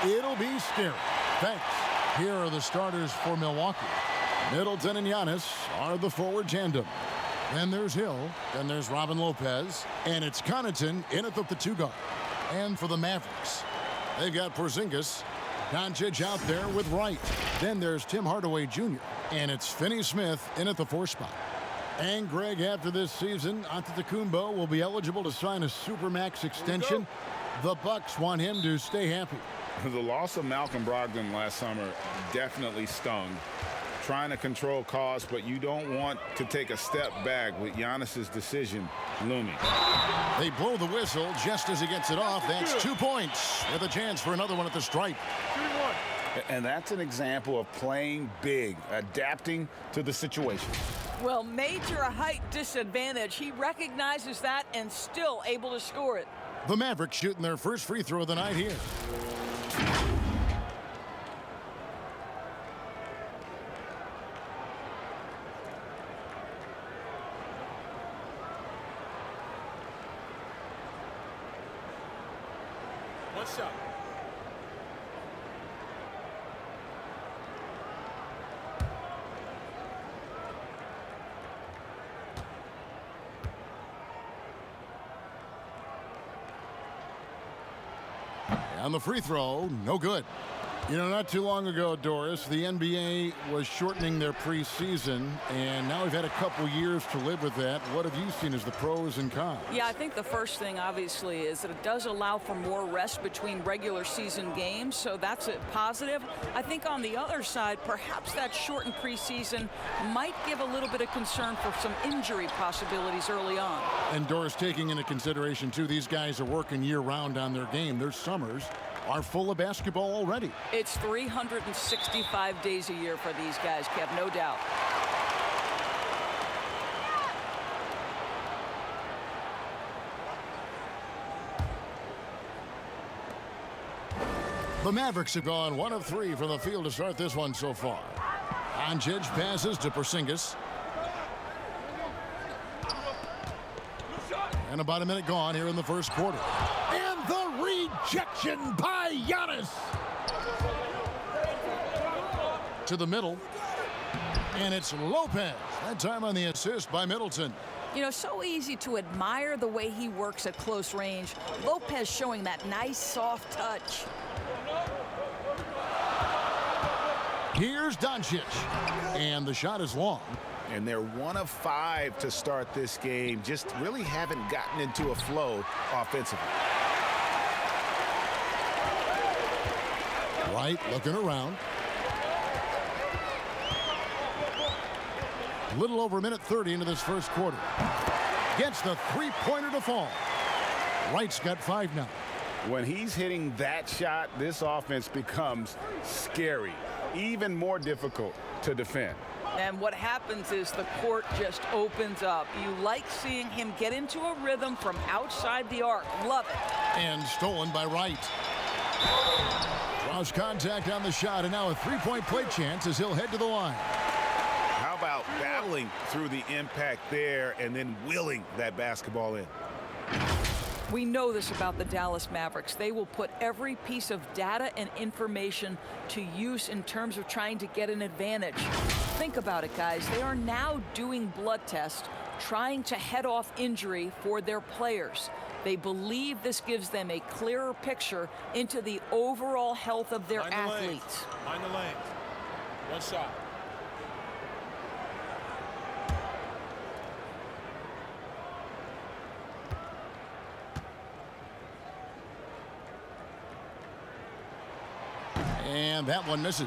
It'll be scary. Thanks. Here are the starters for Milwaukee. Middleton and Giannis are the forward tandem. Then there's Hill. Then there's Robin Lopez. And it's Connaughton in at the 2 guard. And for the Mavericks, they've got Porzingis. Doncic out there with Wright. Then there's Tim Hardaway Jr. And it's Finney-Smith in at the 4 spot. And Greg, after this season, Antetokounmpo will be eligible to sign a Supermax extension. The Bucks want him to stay happy. The loss of Malcolm Brogdon last summer definitely stung. Trying to control costs, but you don't want to take a step back with Giannis's decision looming. They blow the whistle just as he gets it off. That's 2 points with a chance for another one at the stripe. And that's an example of playing big, adapting to the situation. Well, major height disadvantage. He recognizes that and still able to score it. The Mavericks shooting their first free throw of the night here. What's up? On the free throw, no good. You know, not too long ago, Doris, the NBA was shortening their preseason, and now we've had a couple years to live with that. What have you seen as the pros and cons? Yeah, I think the first thing, obviously, is that it does allow for more rest between regular season games, so that's a positive. I think on the other side, perhaps that shortened preseason might give a little bit of concern for some injury possibilities early on. And Doris, taking into consideration, too, these guys are working year-round on their game. Their summers are full of basketball already. It's 365 days a year for these guys, Kev, no doubt. The Mavericks have gone 1 of 3 from the field to start this one so far. Doncic passes to Porzingis. And about a minute gone here in the first quarter. And the rejection by Giannis. To the middle. And it's Lopez. That time on the assist by Middleton. You know, so easy to admire the way he works at close range. Lopez showing that nice, soft touch. Here's Doncic. And the shot is long. And they're 1 of 5 to start this game. Just really haven't gotten into a flow offensively. Wright looking around. A little over a minute 30 into this first quarter. Gets the three-pointer to fall. Wright's got 5 now. When he's hitting that shot, this offense becomes scary, even more difficult to defend. And what happens is the court just opens up. You like seeing him get into a rhythm from outside the arc. Love it. And stolen by Wright. Draws contact on the shot, and now a three-point play chance as he'll head to the line. How about battling through the impact there and then willing that basketball in? We know this about the Dallas Mavericks. They will put every piece of data and information to use in terms of trying to get an advantage. Think about it, guys. They are now doing blood tests, trying to head off injury for their players. They believe this gives them a clearer picture into the overall health of their athletes. Mind the lanes. One shot. And that one misses.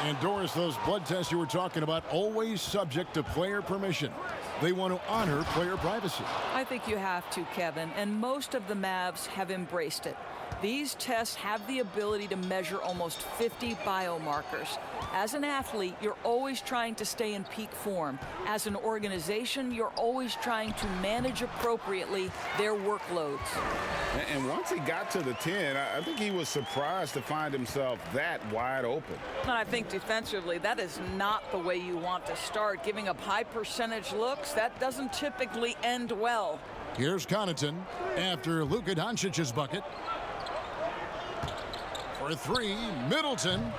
And Doris, those blood tests you were talking about, always subject to player permission. They want to honor player privacy. I think you have to, Kevin, and most of the Mavs have embraced it. These tests have the ability to measure almost 50 biomarkers. As an athlete, you're always trying to stay in peak form. As an organization, you're always trying to manage appropriately their workloads. And once he got to the 10, I think he was surprised to find himself that wide open. And I think defensively, that is not the way you want to start. Giving up high percentage looks, that doesn't typically end well. Here's Connaughton after Luka Doncic's bucket. For three, Middleton.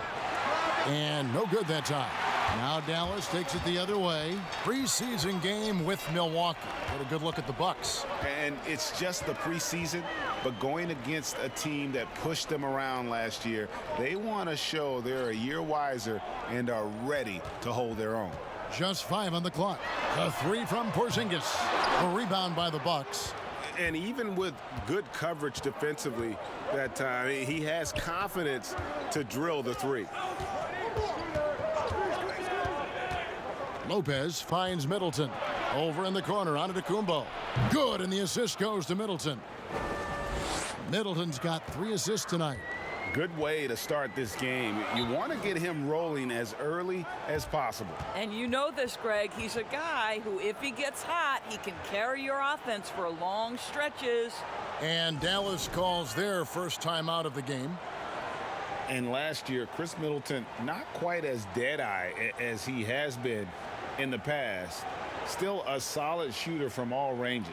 And no good that time. Now Dallas takes it the other way. Preseason game with Milwaukee. Get a good look at the Bucks. And it's just the preseason, but going against a team that pushed them around last year, they want to show they're a year wiser and are ready to hold their own. Just 5 on the clock. A three from Porzingis. A rebound by the Bucks. And even with good coverage defensively that time, he has confidence to drill the three. Lopez finds Middleton. Over in the corner, Antetokounmpo. Good, and the assist goes to Middleton. Middleton's got 3 assists tonight. Good way to start this game. You want to get him rolling as early as possible. And you know this, Greg. He's a guy who, if he gets hot, he can carry your offense for long stretches. And Dallas calls their first timeout of the game. And last year, Chris Middleton, not quite as dead-eye as he has been in the past. Still a solid shooter from all ranges.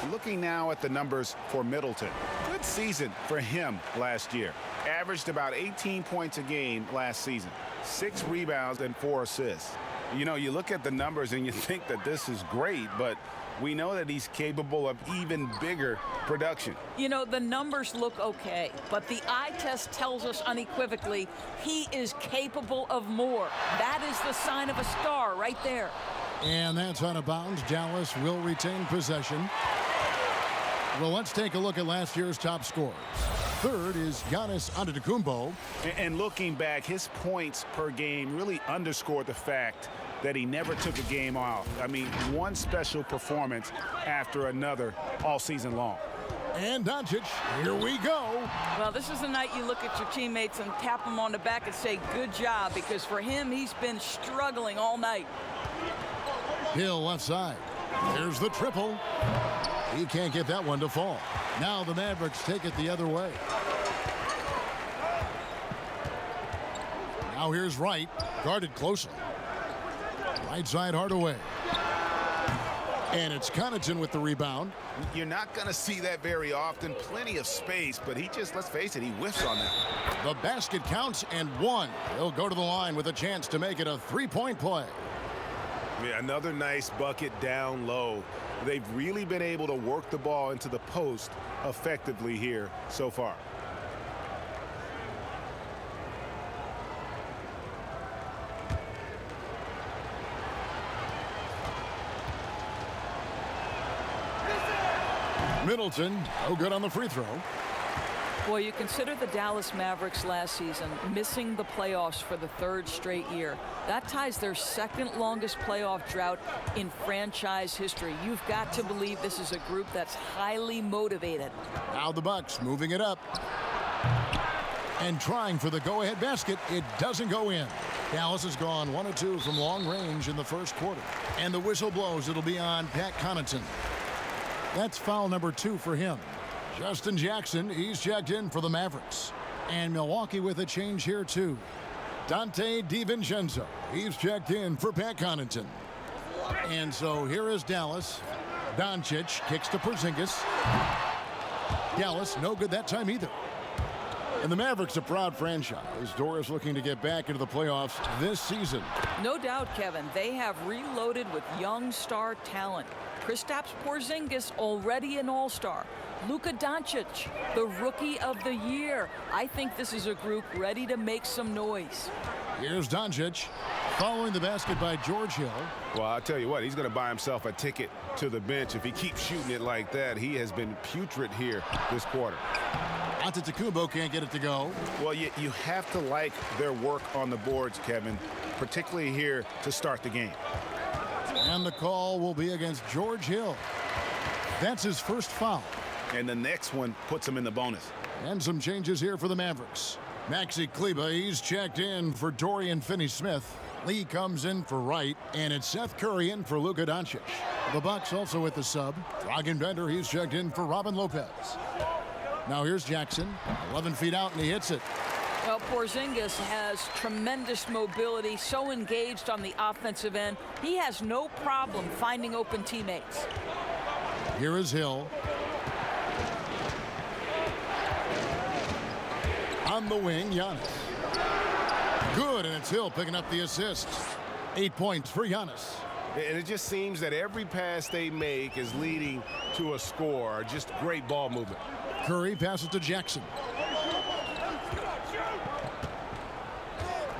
Looking now at the numbers for Middleton. Good season for him last year. Averaged about 18 points a game last season. 6 rebounds and 4 assists. You know, you look at the numbers and you think that this is great, but we know that he's capable of even bigger production. You know, the numbers look okay, but the eye test tells us unequivocally he is capable of more. That is the sign of a star right there. And that's out of bounds. Dallas will retain possession. Well, let's take a look at last year's top scorers. Third is Giannis Antetokounmpo. And looking back, his points per game really underscored the fact that he never took a game off. I mean, one special performance after another all season long. And Doncic, here we go. Well, this is the night you look at your teammates and tap them on the back and say, good job, because for him, he's been struggling all night. Hill left side. There's the triple. He can't get that one to fall. Now the Mavericks take it the other way. Now here's Wright, guarded closely. Right side Hardaway. And it's Connaughton with the rebound. You're not going to see that very often. Plenty of space, but he just, let's face it, he whiffs on that. The basket counts and one. He'll go to the line with a chance to make it a three-point play. Yeah, another nice bucket down low. They've really been able to work the ball into the post effectively here so far. Middleton, no good on the free throw. Boy, you consider the Dallas Mavericks last season missing the playoffs for the 3rd straight year. That ties their 2nd longest playoff drought in franchise history. You've got to believe this is a group that's highly motivated. Now the Bucks moving it up. And trying for the go-ahead basket. It doesn't go in. Dallas has gone 1 of 2 from long range in the first quarter. And the whistle blows. It'll be on Pat Connaughton. That's foul number 2 for him. Justin Jackson, he's checked in for the Mavericks. And Milwaukee with a change here, too. Dante DiVincenzo, he's checked in for Pat Connaughton. And so here is Dallas. Doncic kicks to Porzingis. Dallas, no good that time either. And the Mavericks, a proud franchise. Doris looking to get back into the playoffs this season. No doubt, Kevin. They have reloaded with young star talent. Kristaps Porzingis, already an all-star. Luka Doncic, the rookie of the year. I think this is a group ready to make some noise. Here's Doncic, following the basket by George Hill. Well, I'll tell you what, he's going to buy himself a ticket to the bench if he keeps shooting it like that. He has been putrid here this quarter. Antetokounmpo can't get it to go. Well, you have to like their work on the boards, Kevin, particularly here to start the game. And the call will be against George Hill. That's his first foul. And the next one puts him in the bonus. And some changes here for the Mavericks. Maxi Kleber, he's checked in for Dorian Finney-Smith. Lee comes in for Wright, and it's Seth Curry in for Luka Doncic. The Bucks also with the sub. Dragan Bender, he's checked in for Robin Lopez. Now here's Jackson, 11 feet out, and he hits it. Well, Porzingis has tremendous mobility, so engaged on the offensive end. He has no problem finding open teammates. Here is Hill. On the wing, Giannis. Good, and it's Hill picking up the assist. 8 points for Giannis. And it just seems that every pass they make is leading to a score. Just great ball movement. Curry passes to Jackson.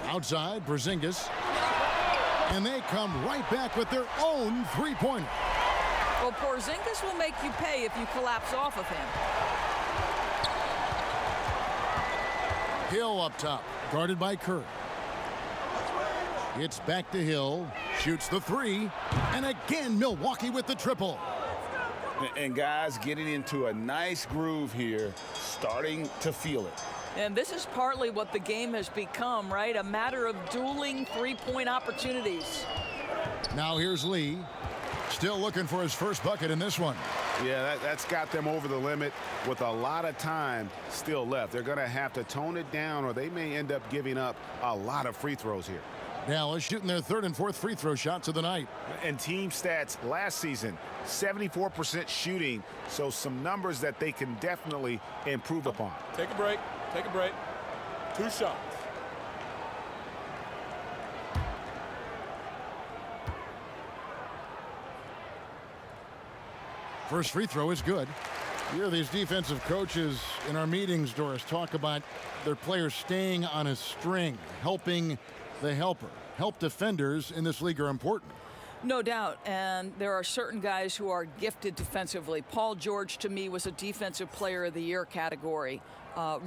Outside, Porzingis. And they come right back with their own three-pointer. Well, Porzingis will make you pay if you collapse off of him. Hill up top, guarded by Curry. It's back to Hill, shoots the three, and again Milwaukee with the triple. And guys getting into a nice groove here, starting to feel it. And this is partly what the game has become, right? A matter of dueling three-point opportunities. Now here's Lee, still looking for his first bucket in this one. Yeah, that's got them over the limit with a lot of time still left. They're going to have to tone it down, or they may end up giving up a lot of free throws here. Dallas shooting their third and fourth free throw shots of the night. And team stats last season, 74% shooting, so some numbers that they can definitely improve upon. Take a break. Take a break. 2 shots. First free throw is good. You hear these defensive coaches in our meetings, Doris, talk about their players staying on a string, helping the helper. Help defenders in this league are important. No doubt, and there are certain guys who are gifted defensively. Paul George, to me, was a Defensive Player of the Year category.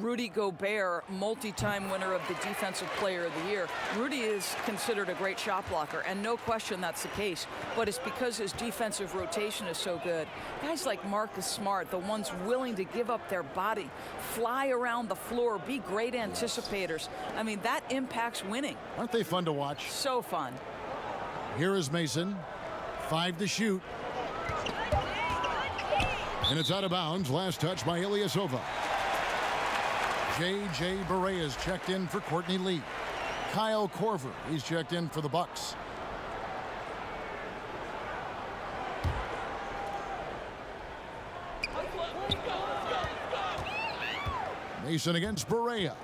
Rudy Gobert, multi-time winner of the Defensive Player of the Year. Rudy is considered a great shot blocker, and no question that's the case. But it's because his defensive rotation is so good. Guys like Marcus Smart, the ones willing to give up their body, fly around the floor, be great anticipators. I mean, that impacts winning. Aren't they fun to watch? So fun. Here is Mason. 5 to shoot. And it's out of bounds. Last touch by Ilyasova. J.J. Barea is checked in for Courtney Lee. Kyle Korver, he's checked in for the Bucks. Mason against Barea.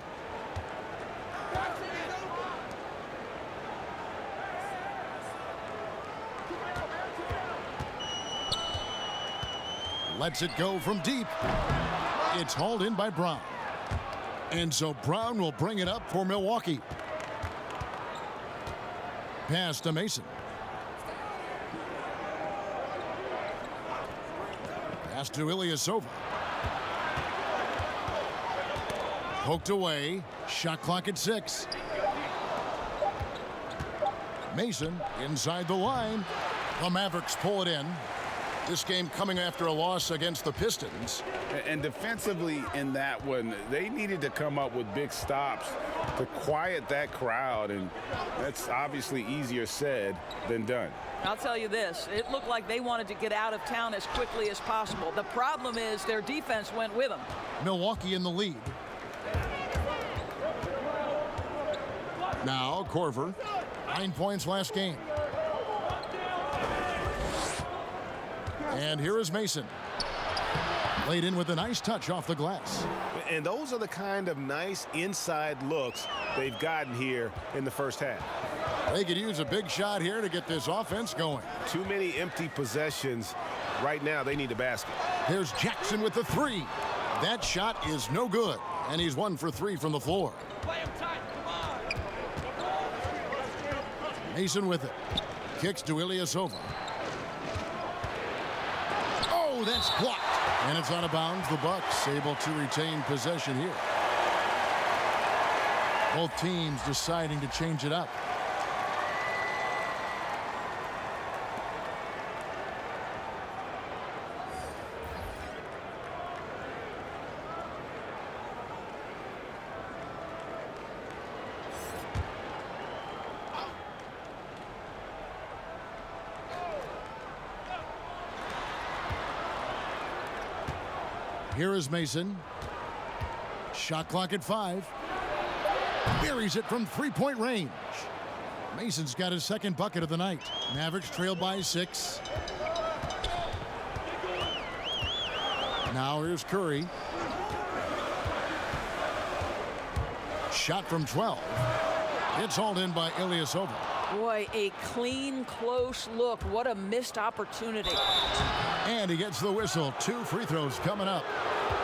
Lets it go from deep. It's hauled in by Brown. And so Brown will bring it up for Milwaukee. Pass to Mason. Pass to Ilyasova. Poked away. Shot clock at 6. Mason inside the line. The Mavericks pull it in. This game coming after a loss against the Pistons. And defensively in that one, they needed to come up with big stops to quiet that crowd, and that's obviously easier said than done. I'll tell you this, it looked like they wanted to get out of town as quickly as possible. The problem is their defense went with them. Milwaukee in the lead. Now Korver, 9 points last game. And here is Mason. Laid in with a nice touch off the glass. And those are the kind of nice inside looks they've gotten here in the first half. They could use a big shot here to get this offense going. Too many empty possessions. Right now, they need a basket. Here's Jackson with the 3. That shot is no good. And he's 1 for 3 from the floor. Mason with it. Kicks to Ilyasova. Oh, that's blocked. And it's out of bounds. The Bucks able to retain possession here. Both teams deciding to change it up. Here is Mason. Shot clock at 5. Buries it from three-point range. Mason's got his second bucket of the night. Mavericks trail by 6. Now here's Curry. Shot from 12. It's hauled in by Ilyasova. Boy, a clean, close look. What a missed opportunity. And he gets the whistle. 2 free throws coming up.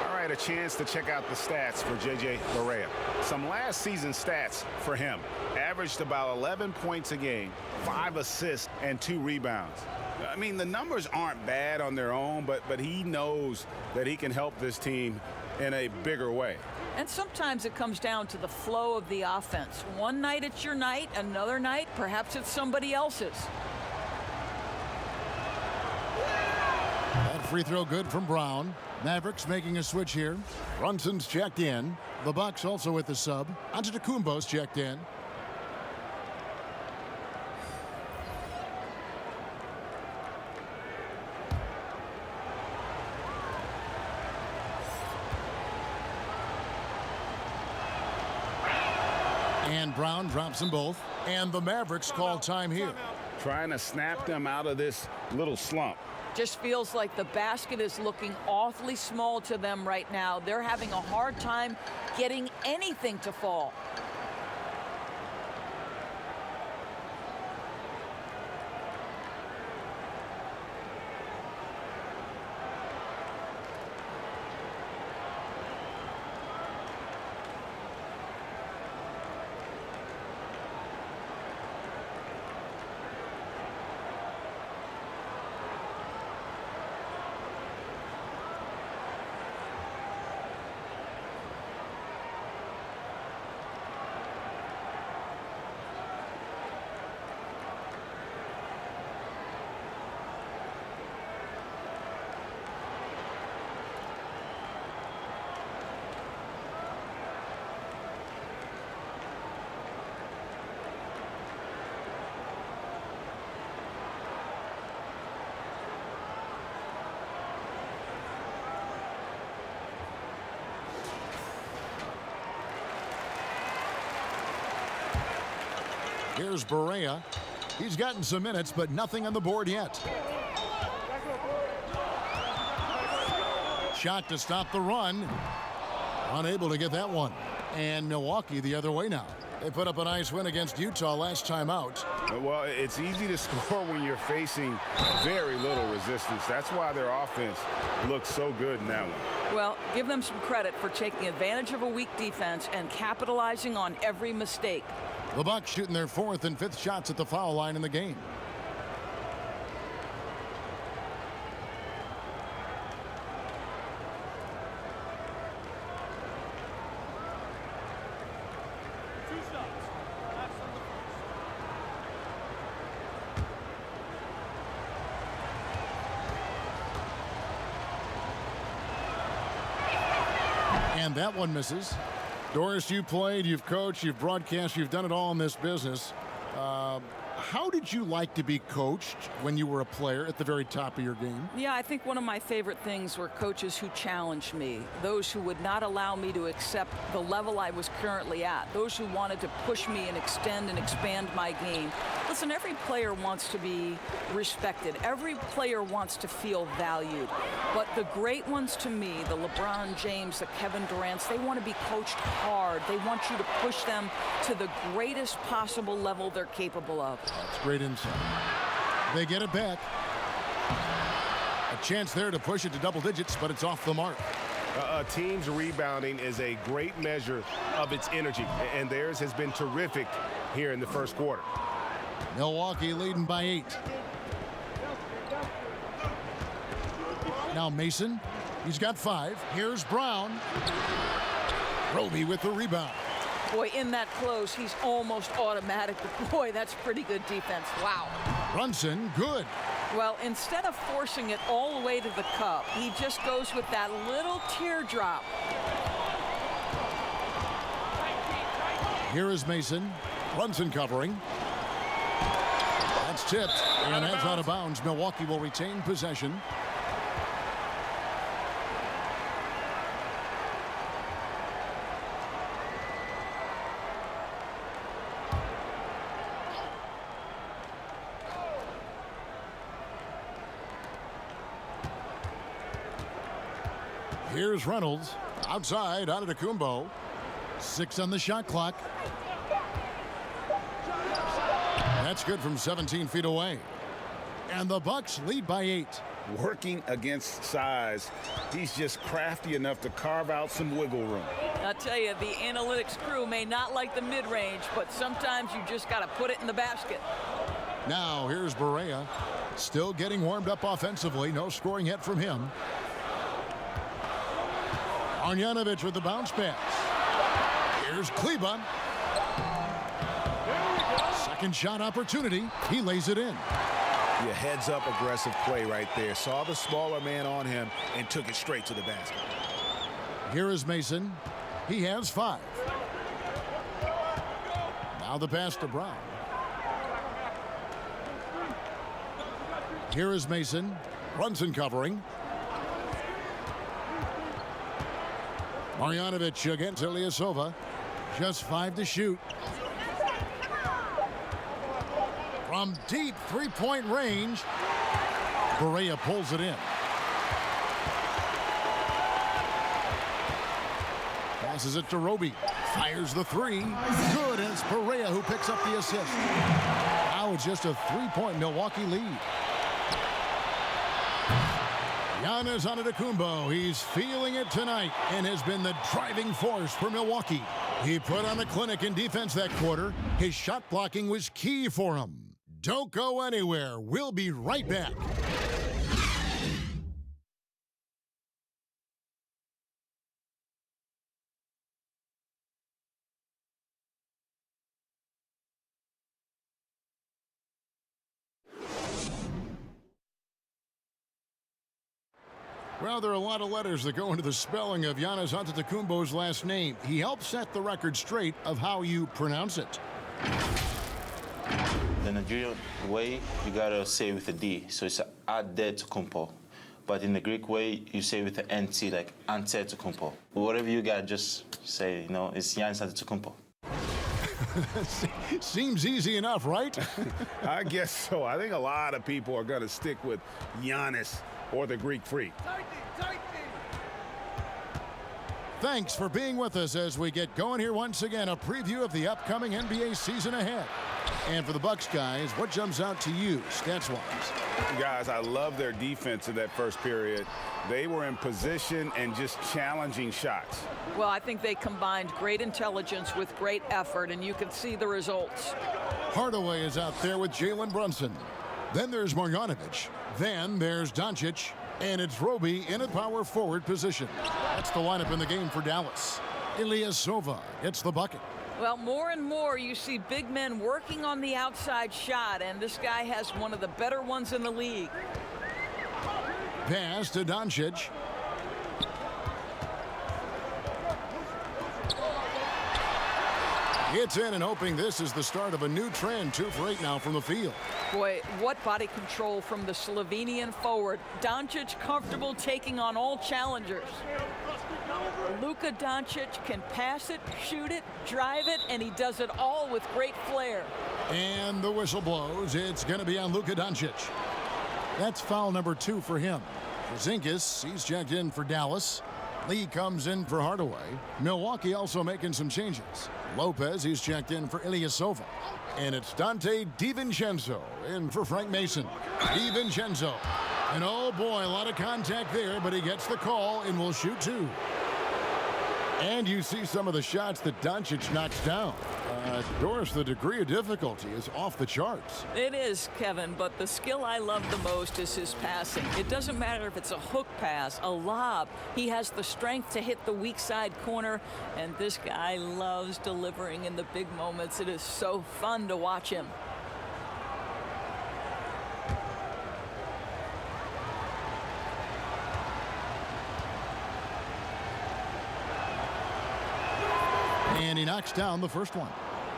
All right, a chance to check out the stats for J.J. Barea. Some last season stats for him. Averaged about 11 points a game, 5 assists, and 2 rebounds. I mean, the numbers aren't bad on their own, but he knows that he can help this team in a bigger way. And sometimes it comes down to the flow of the offense. One night it's your night, another night perhaps it's somebody else's. That free throw good from Brown. Mavericks making a switch here. Brunson's checked in. The Bucks also with the sub. Antetokounmpo's checked in. And Brown drops them both. And the Mavericks call time here. Trying to snap them out of this little slump. Just feels like the basket is looking awfully small to them right now. They're having a hard time getting anything to fall. Here's Barea. He's gotten some minutes, but nothing on the board yet. Shot to stop the run. Unable to get that one. And Milwaukee the other way now. They put up a nice win against Utah last time out. Well, it's easy to score when you're facing very little resistance. That's why their offense looks so good in that one. Well, give them some credit for taking advantage of a weak defense and capitalizing on every mistake. The Bucks shooting their 4th and 5th shots at the foul line in the game. And that one misses. Doris, you played, you've coached, you've broadcast, you've done it all in this business. How did you like to be coached when you were a player at the very top of your game? Yeah, I think one of my favorite things were coaches who challenged me, those who would not allow me to accept the level I was currently at, those who wanted to push me and extend and expand my game. Listen, every player wants to be respected. Every player wants to feel valued. But the great ones to me, the LeBron James, the Kevin Durant's, they want to be coached hard. They want you to push them to the greatest possible level they're capable of. That's great insight. They get it back. A chance there to push it to double digits, but it's off the mark. A team's rebounding is a great measure of its energy, and theirs has been terrific here in the first quarter. Milwaukee leading by 8. Now Mason. He's got 5. Here's Brown. Roby with the rebound. Boy, in that close, he's almost automatic. But boy, that's pretty good defense. Wow. Brunson, good. Well, instead of forcing it all the way to the cup, he just goes with that little teardrop. Here is Mason. Brunson covering. That's tipped, and that's out of bounds. Milwaukee will retain possession. Here's Reynolds. Outside, Antetokounmpo. 6 on the shot clock. That's good from 17 feet away. And the Bucks lead by 8. Working against size, he's just crafty enough to carve out some wiggle room. I'll tell you, the analytics crew may not like the mid-range, but sometimes you just got to put it in the basket. Now here's Barea. Still getting warmed up offensively. No scoring yet from him. Arnautovic with the bounce pass. Here's Kleba. Second shot opportunity. He lays it in. Yeah, heads up aggressive play right there. Saw the smaller man on him and took it straight to the basket. Here is Mason. He has 5. Now the pass to Brown. Here is Mason. Brunson covering. Marjanovic against Ilyasova. Just 5 to shoot. From deep three-point range, Barea pulls it in. Passes it to Roby. Fires the 3. Good, and it's Barea who picks up the assist. Now it's just a 3-point Milwaukee lead. Giannis Antetokounmpo, he's feeling it tonight and has been the driving force for Milwaukee. He put on a clinic in defense that quarter. His shot blocking was key for him. Don't go anywhere. We'll be right back. Well, there are a lot of letters that go into the spelling of Giannis Antetokounmpo's last name. He helped set the record straight of how you pronounce it. The Nigerian way, you gotta say with a D, so it's Antetokounmpo. But in the Greek way, you say with an NT, like Antetokounmpo. Whatever you got, just say, you know, it's Giannis Antetokounmpo. Seems easy enough, right? I guess so. I think a lot of people are going to stick with Giannis or the Greek Freak. Thanks for being with us as we get going here once again. A preview of the upcoming NBA season ahead. And for the Bucks guys, what jumps out to you stats-wise? Guys, I love their defense in that first period. They were in position and just challenging shots. Well, I think they combined great intelligence with great effort, and you can see the results. Hardaway is out there with Jalen Brunson. Then there's Marjanovic. Then there's Doncic. And it's Roby in a power forward position. That's the lineup in the game for Dallas. Ilyasova gets the bucket. Well, more and more you see big men working on the outside shot, and this guy has one of the better ones in the league. Pass to Doncic. It's in and hoping this is the start of a new trend. 2 for 8 now from the field. Boy, what body control from the Slovenian forward. Doncic comfortable taking on all challengers. Luka Doncic can pass it, shoot it, drive it, and he does it all with great flair. And the whistle blows. It's going to be on Luka Doncic. That's foul number 2 for him. Porzingis, he's checked in for Dallas. Lee comes in for Hardaway. Milwaukee also making some changes. Lopez, he's checked in for Ilyasova. And it's Dante DiVincenzo in for Frank Mason. DiVincenzo. And oh boy, a lot of contact there, but he gets the call and will shoot 2. And you see some of the shots that Doncic knocks down. Doris, the degree of difficulty is off the charts. It is, Kevin, but the skill I love the most is his passing. It doesn't matter if it's a hook pass, a lob. He has the strength to hit the weak side corner, and this guy loves delivering in the big moments. It is so fun to watch him. And he knocks down the first one.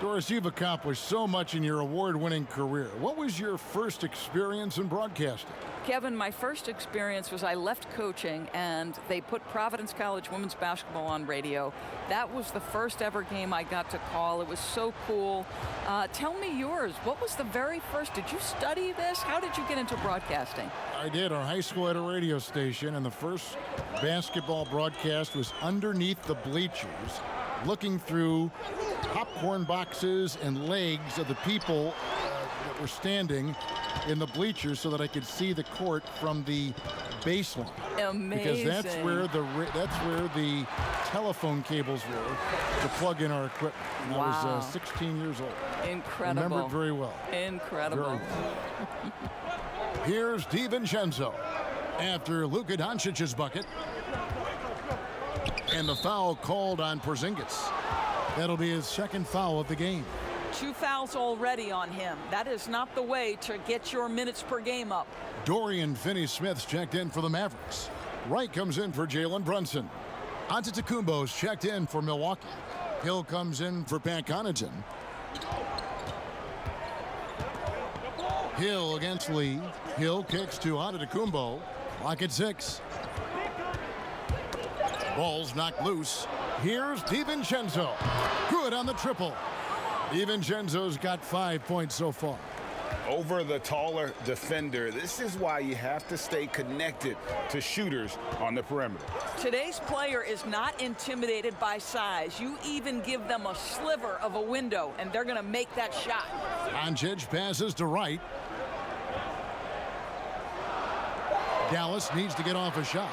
Doris, you've accomplished so much in your award-winning career. What was your first experience in broadcasting? Kevin, my first experience was I left coaching and they put Providence College women's basketball on radio. That was the first ever game I got to call. It was so cool. Tell me yours. What was the very first? Did you study this? How did you get into broadcasting? I did. Our high school had a radio station, and the first basketball broadcast was underneath the bleachers, looking through popcorn boxes and legs of the people that were standing in the bleachers so that I could see the court from the baseline. Amazing. Because that's where the telephone cables were to plug in our equipment. And Wow. I was 16 years old. Incredible. Remember it very well. Incredible. Very well. Here's DiVincenzo after Luka Doncic's bucket. And the foul called on Porzingis. That'll be his second foul of the game. 2 fouls already on him. That is not the way to get your minutes per game up. Dorian Finney-Smith's checked in for the Mavericks. Wright comes in for Jalen Brunson. Antetokounmpo's checked in for Milwaukee. Hill comes in for Pat Connaughton. Hill against Lee. Hill kicks to Antetokounmpo. Clock at 6. Ball's knocked loose. Here's DiVincenzo. Good on the triple. DiVincenzo's got 5 points so far. Over the taller defender. This is why you have to stay connected to shooters on the perimeter. Today's player is not intimidated by size. You even give them a sliver of a window, and they're going to make that shot. Doncic passes to Wright. Dallas needs to get off a shot.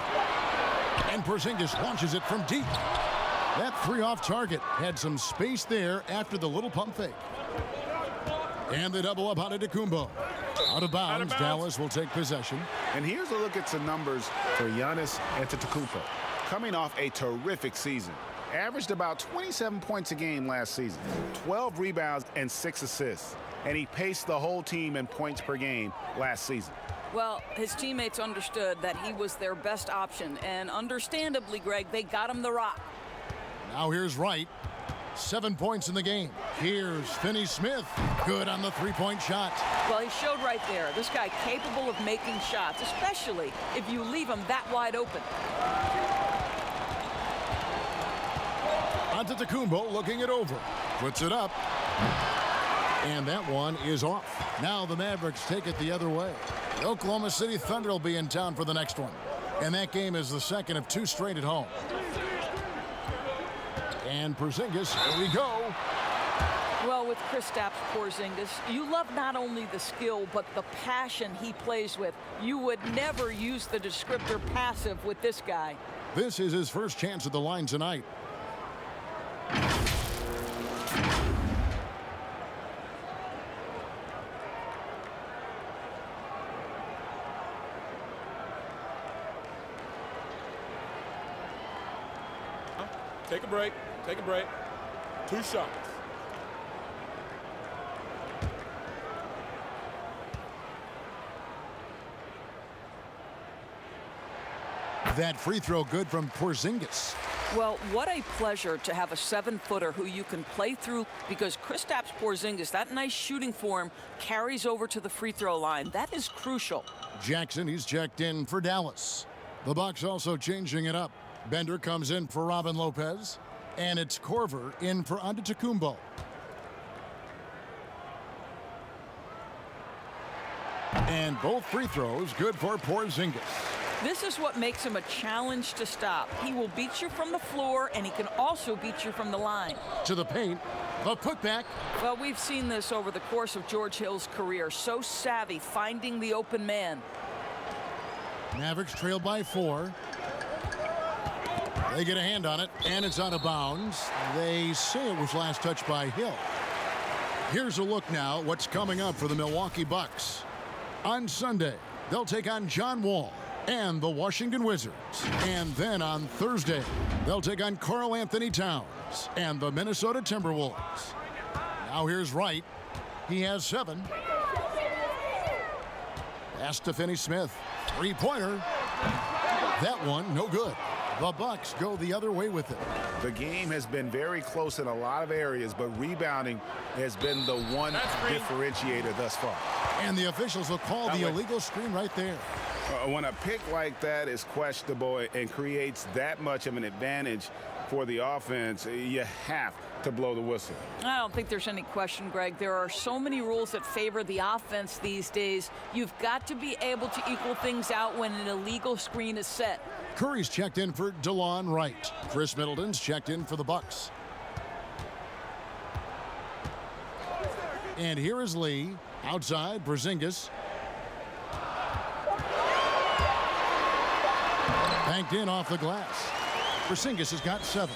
And Porzingis launches it from deep. That three off target had some space there after the little pump fake. And the double up Antetokounmpo. Out of bounds. Dallas will take possession. And here's a look at some numbers for Giannis Antetokounmpo. Coming off a terrific season. Averaged about 27 points a game last season. 12 rebounds and 6 assists. And he paced the whole team in points per game last season. Well, his teammates understood that he was their best option. And understandably, Greg, they got him the rock. Now here's Wright. 7 points in the game. Here's Finney-Smith. Good on the three-point shot. Well, he showed right there. This guy capable of making shots, especially if you leave him that wide open. Antetokounmpo looking it over. Puts it up. And that one is off. Now the Mavericks take it the other way. The Oklahoma City Thunder will be in town for the next one. And that game is the second of 2 straight at home. And Porzingis, here we go. Well, with Kristaps Porzingis, you love not only the skill, but the passion he plays with. You would never use the descriptor passive with this guy. This is his first chance at the line tonight. Take a break. Take a break. 2 shots. That free throw good from Porzingis. Well, what a pleasure to have a 7-footer who you can play through, because Kristaps Porzingis, that nice shooting form, carries over to the free throw line. That is crucial. Jackson, he's checked in for Dallas. The Bucks also changing it up. Bender comes in for Robin Lopez. And it's Korver in for Antetokounmpo. And both free throws good for Porzingis. This is what makes him a challenge to stop. He will beat you from the floor, and he can also beat you from the line. To the paint, the putback. Well, we've seen this over the course of George Hill's career. So savvy, finding the open man. Mavericks trail by 4. They get a hand on it, and it's out of bounds. They say it was last touched by Hill. Here's a look now at what's coming up for the Milwaukee Bucks. On Sunday, they'll take on John Wall and the Washington Wizards. And then on Thursday, they'll take on Karl Anthony Towns and the Minnesota Timberwolves. Now here's Wright. He has 7. Pass to Finney-Smith. Three-pointer. That one, no good. The Bucks go the other way with it. The game has been very close in a lot of areas, but rebounding has been the one differentiator thus far. And the officials will call the illegal screen right there. When a pick like that is questionable and creates that much of an advantage for the offense, you have to blow the whistle. I don't think there's any question, Greg. There are so many rules that favor the offense these days. You've got to be able to equal things out when an illegal screen is set. Curry's checked in for DeLon Wright. Chris Middleton's checked in for the Bucks. And here is Lee. Outside, Porzingis. Banked in off the glass. Porzingis has got 7.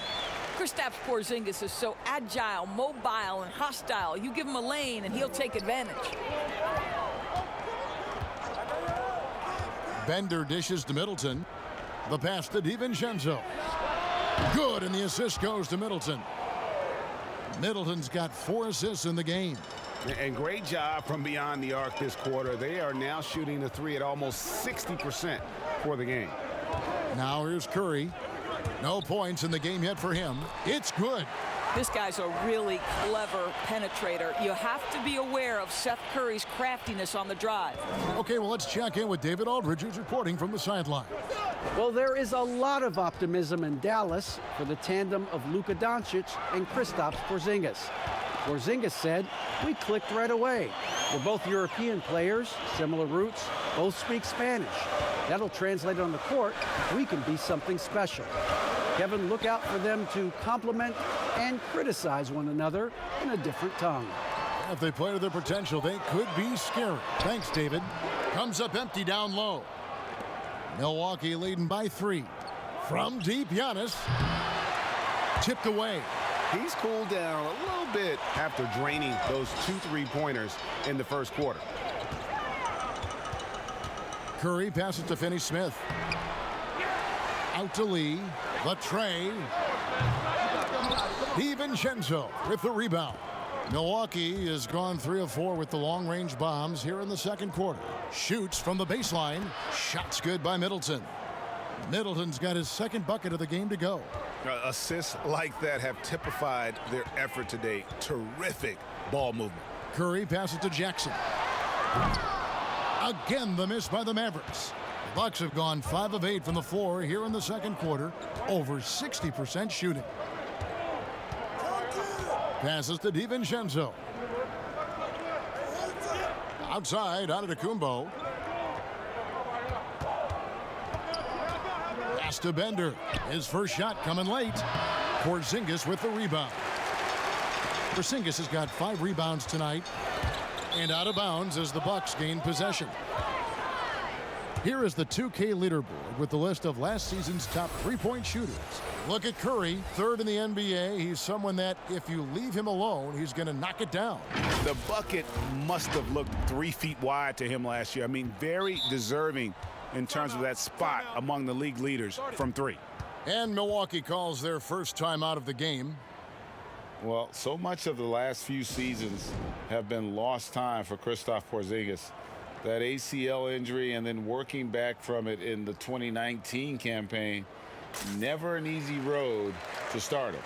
Kristaps Porzingis is so agile, mobile, and hostile. You give him a lane, and he'll take advantage. Bender dishes to Middleton. The pass to DiVincenzo. Good, and the assist goes to Middleton. Middleton's got 4 assists in the game. And great job from beyond the arc this quarter. They are now shooting the 3 at almost 60% for the game. Now here's Curry. No points in the game yet for him. It's good. This guy's a really clever penetrator. You have to be aware of Seth Curry's craftiness on the drive. Okay, well, let's check in with David Aldridge, who's reporting from the sideline. Well, there is a lot of optimism in Dallas for the tandem of Luka Doncic and Kristaps Porzingis. Porzingis said, "We clicked right away. We're both European players, similar roots, both speak Spanish. That'll translate on the court. We can be something special." Kevin, look out for them to compliment and criticize one another in a different tongue. If they play to their potential, they could be scary. Thanks, David. Comes up empty down low. Milwaukee leading by 3. From deep, Giannis. Tipped away. He's cooled down a little bit after draining those 2 3-pointers in the first quarter. Curry passes to Finney-Smith. Out to Lee. The tray. DiVincenzo with the rebound. Milwaukee has gone 3 of 4 with the long-range bombs here in the second quarter. Shoots from the baseline. Shots good by Middleton. Middleton's got his 2nd bucket of the game to go. Assists like that have typified their effort today. Terrific ball movement. Curry passes to Jackson. Again, the miss by the Mavericks. The Bucks have gone 5 of 8 from the floor here in the second quarter. Over 60% shooting. Passes to DiVincenzo. Outside, Antetokounmpo. Pass to Bender. His first shot coming late. Porzingis with the rebound. Porzingis has got 5 rebounds tonight. And out of bounds as the Bucks gain possession. Here is the 2K leaderboard with the list of last season's top 3-point shooters. Look at Curry, 3rd in the NBA. He's someone that if you leave him alone, he's going to knock it down. The bucket must have looked 3 feet wide to him last year. I mean, very deserving in terms of that spot among the league leaders from 3. And Milwaukee calls their first time out of the game. Well, so much of the last few seasons have been lost time for Kristaps Porzingis. That ACL injury and then working back from it in the 2019 campaign, never an easy road to start him.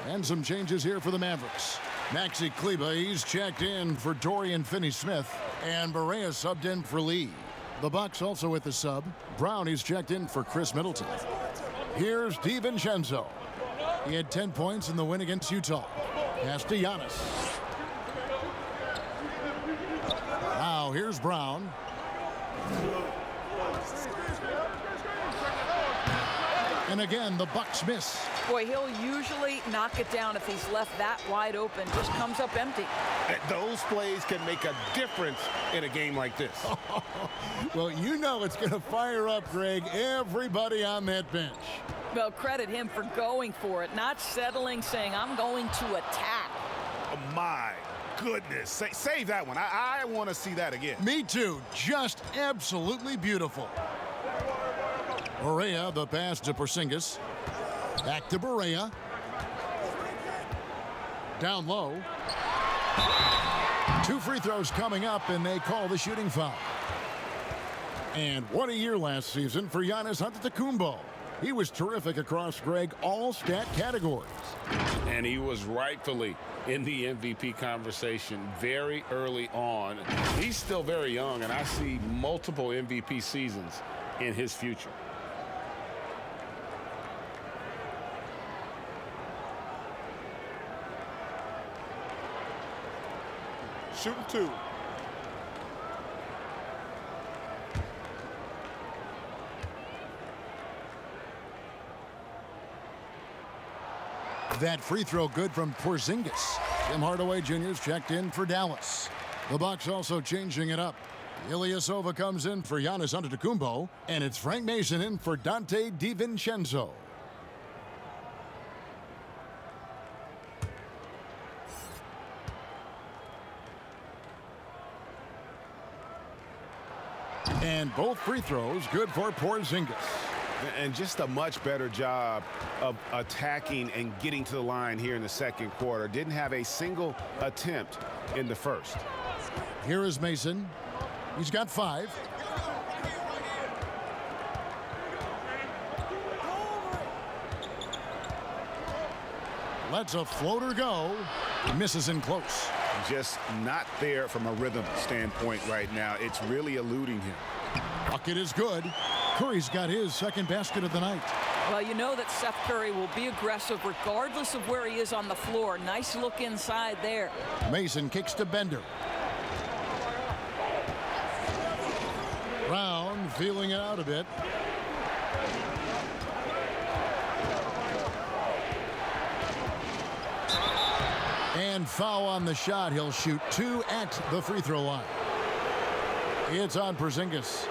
And some changes here for the Mavericks. Maxi Kleber, he's checked in for Dorian Finney-Smith. And Barea subbed in for Lee. The Bucks also with the sub. Brown, he's checked in for Chris Middleton. Here's DiVincenzo. He had 10 points in the win against Utah. Pass to Giannis. Now here's Brown. And again, the Bucks miss. Boy, he'll usually knock it down if he's left that wide open. Just comes up empty. Those plays can make a difference in a game like this. Well, you know it's going to fire up, Greg, everybody on that bench. Well, credit him for going for it, not settling, saying, I'm going to attack. Oh, my goodness. Save that one. I want to see that again. Me too. Just absolutely beautiful. Barea, the pass to Porzingis. Back to Barea. Down low. 2 free throws coming up, and they call the shooting foul. And what a year last season for Giannis Antetokounmpo. He was terrific across, Greg, all stat categories. And he was rightfully in the MVP conversation very early on. He's still very young, and I see multiple MVP seasons in his future. Shooting 2. That free throw good from Porzingis. Tim Hardaway Jr.'s checked in for Dallas. The Bucks also changing it up. Ilyasova comes in for Giannis Antetokounmpo, and it's Frank Mason in for Dante DiVincenzo. And both free throws good for Porzingis. And just a much better job of attacking and getting to the line here in the second quarter. Didn't have a single attempt in the first. Here is Mason. He's got 5. Lets a floater go. Misses in close. Just not there from a rhythm standpoint right now. It's really eluding him. Bucket is good. Curry's got his second basket of the night. Well, you know that Seth Curry will be aggressive regardless of where he is on the floor. Nice look inside there. Mason kicks to Bender. Brown feeling it out a bit. And foul on the shot. He'll shoot 2 at the free throw line. It's on Porzingis.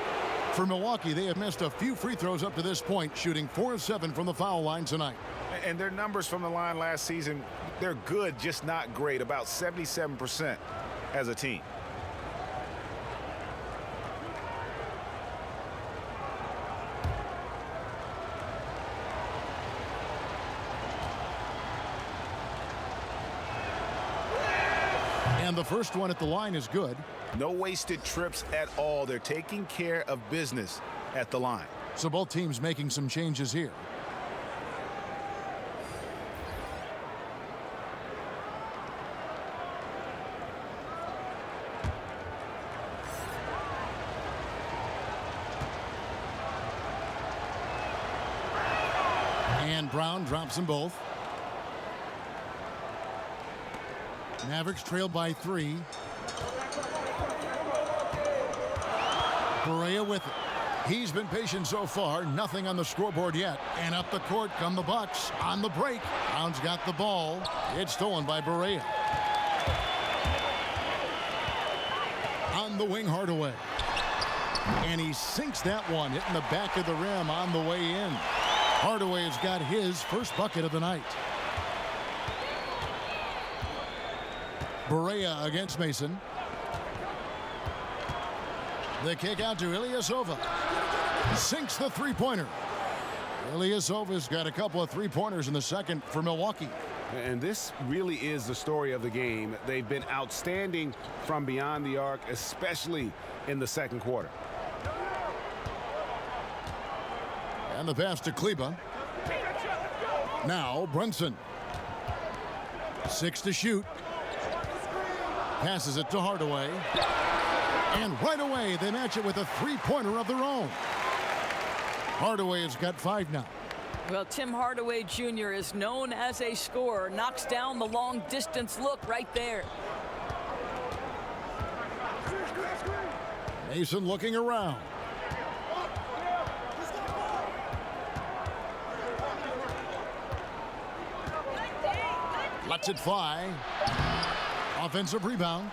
For Milwaukee, they have missed a few free throws up to this point, shooting 4 of 7 from the foul line tonight. And their numbers from the line last season, they're good, just not great. About 77% as a team. And the first one at the line is good. No wasted trips at all. They're taking care of business at the line. So both teams making some changes here. And Brown drops them both. Mavericks trail by 3. Barea with it. He's been patient so far. Nothing on the scoreboard yet. And up the court come the Bucks on the break. Brown's got the ball. It's stolen by Barea. On the wing, Hardaway. And he sinks that one, hitting the back of the rim on the way in. Hardaway has got his first bucket of the night. Barea against Mason. The kick out to Ilyasova. Sinks the three-pointer. Ilyasova's got a couple of three-pointers in the second for Milwaukee. And this really is the story of the game. They've been outstanding from beyond the arc, especially in the second quarter. And the pass to Kleber. Now Brunson. 6 to shoot. Passes it to Hardaway. And right away, they match it with a three-pointer of their own. Hardaway has got 5 now. Well, Tim Hardaway Jr. is known as a scorer. Knocks down the long-distance look right there. Mason looking around. Lets it fly. Offensive rebound.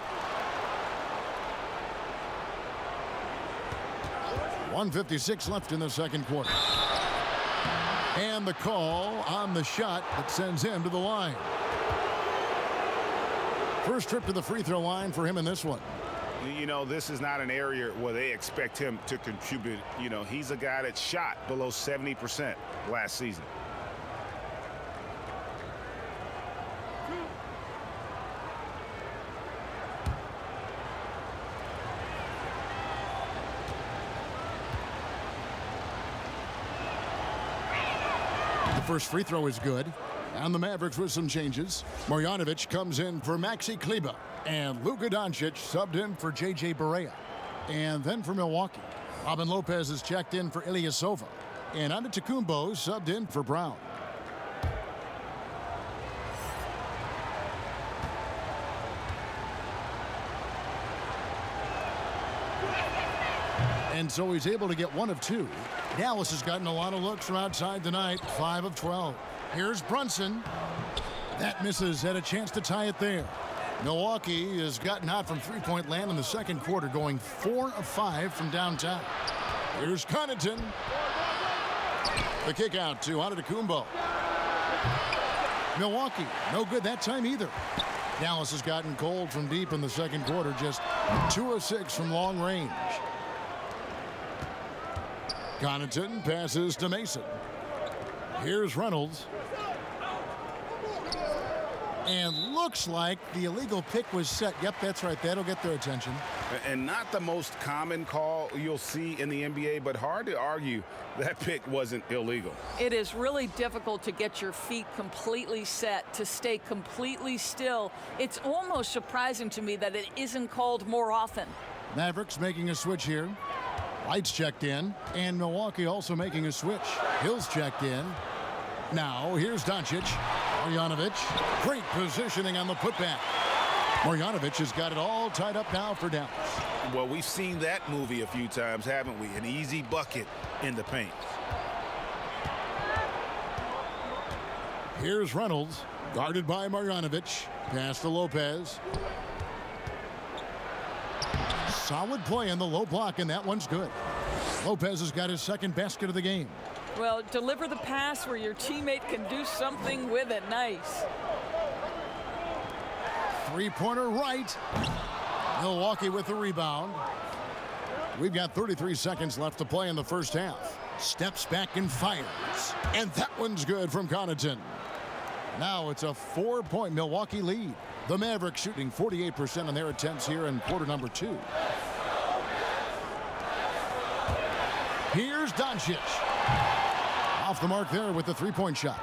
1:56 left in the second quarter. And the call on the shot that sends him to the line. First trip to the free throw line for him in this one. You know, this is not an area where they expect him to contribute. You know, he's a guy that shot below 70% last season. First free throw is good. And the Mavericks with some changes. Marjanovic comes in for Maxi Kleber. And Luka Doncic subbed in for J.J. Barea. And then for Milwaukee, Robin Lopez is checked in for Ilyasova. And Antetokounmpo subbed in for Brown. And so he's able to get 1 of 2. Dallas has gotten a lot of looks from outside tonight, 5 of 12. Here's Brunson. That misses, had a chance to tie it there. Milwaukee has gotten hot from three-point land in the second quarter, going 4 of 5 from downtown. Here's Connaughton. The kick out to Antetokounmpo. Milwaukee, no good that time either. Dallas has gotten cold from deep in the second quarter, just 2 of 6 from long range. Connaughton passes to Mason. Here's Reynolds. And looks like the illegal pick was set. Yep, that's right. That'll get their attention. And not the most common call you'll see in the NBA, but hard to argue that pick wasn't illegal. It is really difficult to get your feet completely set, to stay completely still. It's almost surprising to me that it isn't called more often. Mavericks making a switch here. Lights checked in, and Milwaukee also making a switch. Hill's checked in. Now, here's Doncic. Marjanovic. Great positioning on the putback. Marjanovic has got it all tied up now for Dallas. Well, we've seen that movie a few times, haven't we? An easy bucket in the paint. Here's Reynolds, guarded by Marjanovic. Pass to Lopez. Solid play in the low block, and that one's good. Lopez has got his second basket of the game. Well, deliver the pass where your teammate can do something with it. Nice. Three-pointer right. Milwaukee with the rebound. We've got 33 seconds left to play in the first half. Steps back and fires. And that one's good from Connaughton. Now it's a 4-point Milwaukee lead. The Mavericks shooting 48% on their attempts here in quarter number 2. Here's Doncic. Off the mark there with the three-point shot.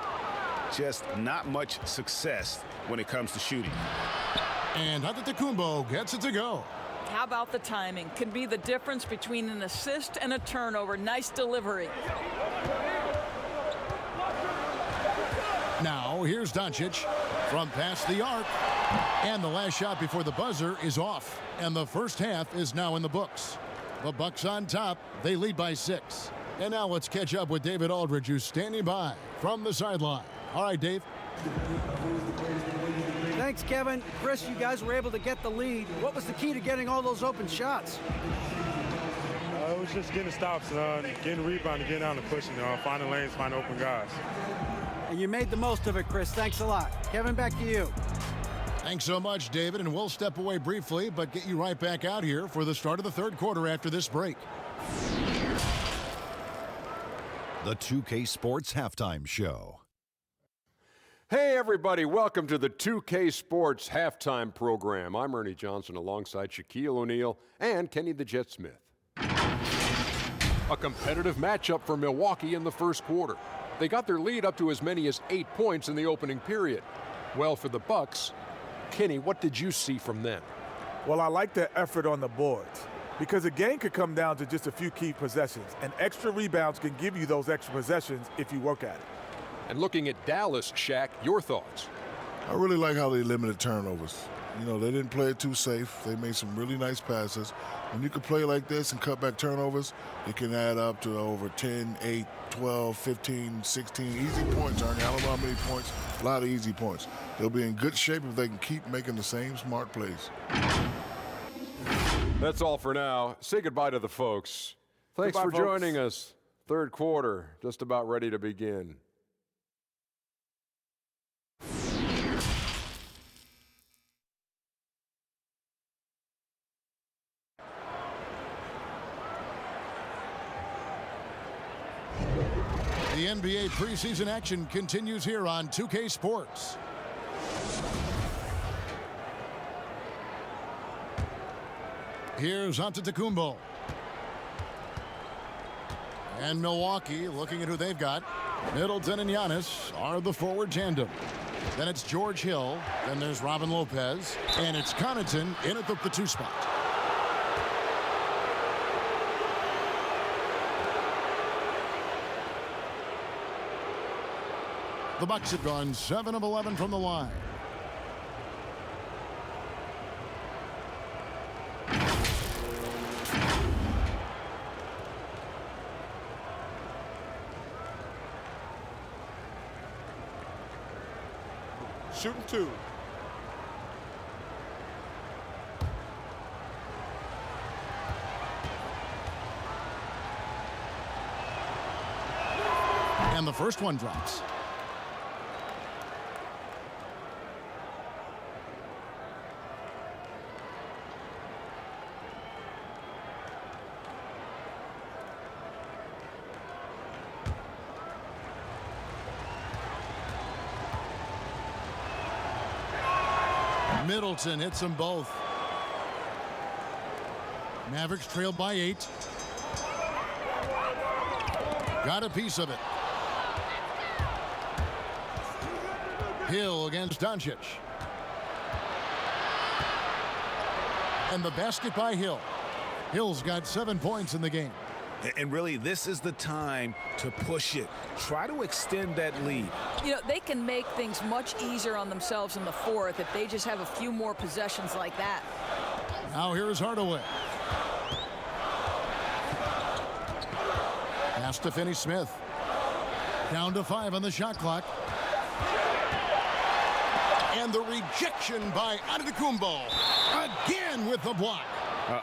Just not much success when it comes to shooting. And Antetokounmpo gets it to go. How about the timing? Can be the difference between an assist and a turnover. Nice delivery. Now here's Doncic from past the arc. And the last shot before the buzzer is off. And the first half is now in the books. The Bucks on top. They lead by 6. And now let's catch up with David Aldridge, who's standing by from the sideline. All right, Dave. Thanks, Kevin. Chris, you guys were able to get the lead. What was the key to getting all those open shots? It was just getting stops, getting rebounding, getting out and pushing, finding lanes, finding open guys. And you made the most of it, Chris. Thanks a lot. Kevin, back to you. Thanks so much, David, and we'll step away briefly, but get you right back out here for the start of the third quarter after this break. The 2K Sports Halftime Show. Hey, everybody. Welcome to the 2K Sports Halftime Program. I'm Ernie Johnson alongside Shaquille O'Neal and Kenny the Jet Smith. A competitive matchup for Milwaukee in the first quarter. They got their lead up to as many as 8 points in the opening period. Well, for the Bucks, Kenny, what did you see from them? Well, I like their effort on the boards because a game could come down to just a few key possessions, and extra rebounds can give you those extra possessions if you work at it. And looking at Dallas, Shaq, your thoughts? I really like how they limited turnovers. You know, they didn't play it too safe. They made some really nice passes. When you can play like this and cut back turnovers, it can add up to over 10, 8, 12, 15, 16 easy points, Ernie. I don't know how many points. A lot of easy points. They'll be in good shape if they can keep making the same smart plays. That's all for now. Say goodbye to the folks. Thanks Goodbye, for joining us. Third quarter, just about ready to begin. The NBA preseason action continues here on 2K Sports. Here's Antetokounmpo. And Milwaukee looking at who they've got. Middleton and Giannis are the forward tandem. Then it's George Hill. Then there's Robin Lopez. And it's Connaughton in at the 2 spot. The Bucks have gone 7 of 11 from the line. Shooting 2. And the first one drops. Middleton hits them both. Mavericks trailed by 8. Got a piece of it. Hill against Doncic. And the basket by Hill. Hill's got 7 points in the game. And really, this is the time to push it. Try to extend that lead. You know, they can make things much easier on themselves in the fourth if they just have a few more possessions like that. Now here's Hardaway. Pass to Finney-Smith. Down to 5 on the shot clock. And the rejection by Antetokounmpo. Again with the block.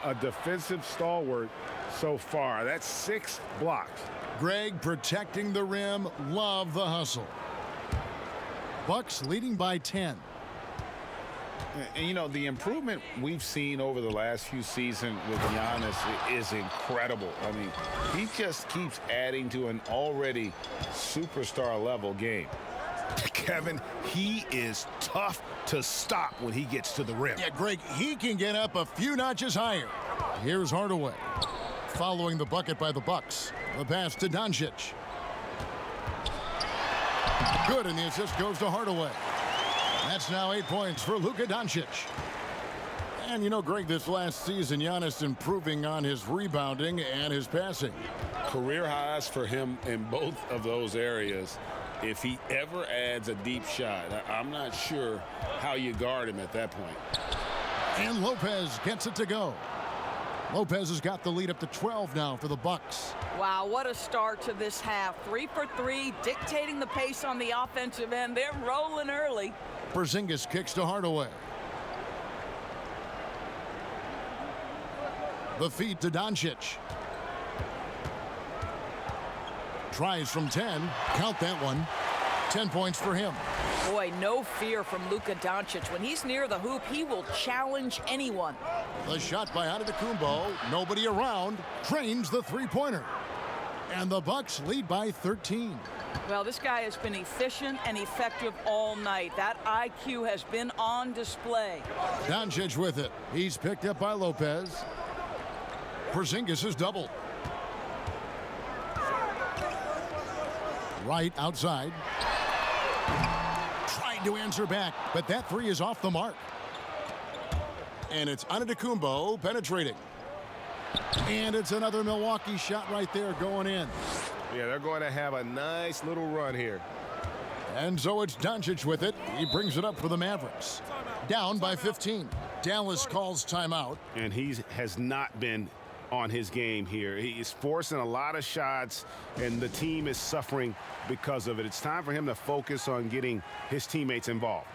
A defensive stalwart so far. That's 6 blocks. Greg protecting the rim. Love the hustle. Bucks leading by 10. And, you know, the improvement we've seen over the last few seasons with Giannis is incredible. I mean, he just keeps adding to an already superstar level game. Kevin, he is tough to stop when he gets to the rim. Yeah, Greg, he can get up a few notches higher. Here's Hardaway. Following the bucket by the Bucks. The pass to Doncic. Good, and the assist goes to Hardaway. That's now 8 points for Luka Doncic. And you know, Greg, this last season, Giannis improving on his rebounding and his passing. Career highs for him in both of those areas. If he ever adds a deep shot, I'm not sure how you guard him at that point. And Lopez gets it to go. Lopez has got the lead up to 12 now for the Bucks. Wow, what a start to this half. 3 for 3, dictating the pace on the offensive end. They're rolling early. Porzingis kicks to Hardaway. The feed to Doncic. Tries from 10. Count that one. 10 points for him. Boy, no fear from Luka Doncic. When he's near the hoop, he will challenge anyone. The shot by Antetokounmpo. Nobody around. Drains the three-pointer. And the Bucks lead by 13. Well, this guy has been efficient and effective all night. That IQ has been on display. Doncic with it. He's picked up by Lopez. Porzingis is doubled. Right outside. Tried to answer back, but that three is off the mark. And it's Antetokounmpo penetrating. And it's another Milwaukee shot right there going in. Yeah, they're going to have a nice little run here. And so it's Doncic with it. He brings it up for the Mavericks. Down by 15. Dallas calls timeout. And he has not been on his game here. He is forcing a lot of shots, and the team is suffering because of it. It's time for him to focus on getting his teammates involved.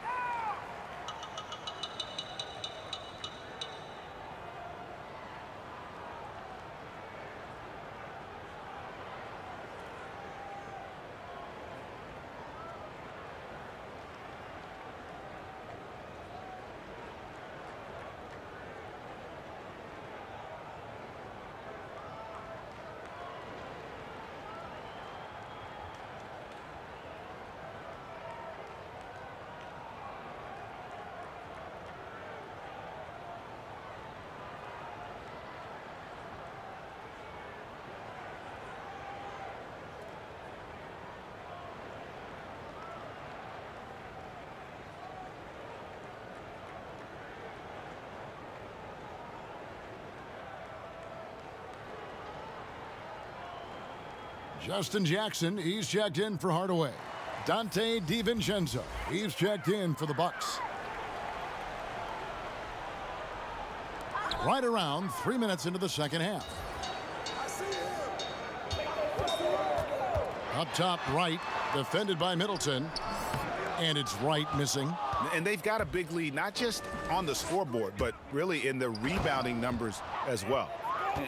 Justin Jackson, he's checked in for Hardaway. Dante DiVincenzo, he's checked in for the Bucks. Right around 3 minutes into the second half. Up top right, defended by Middleton. And it's Wright missing. And they've got a big lead, not just on the scoreboard, but really in the rebounding numbers as well.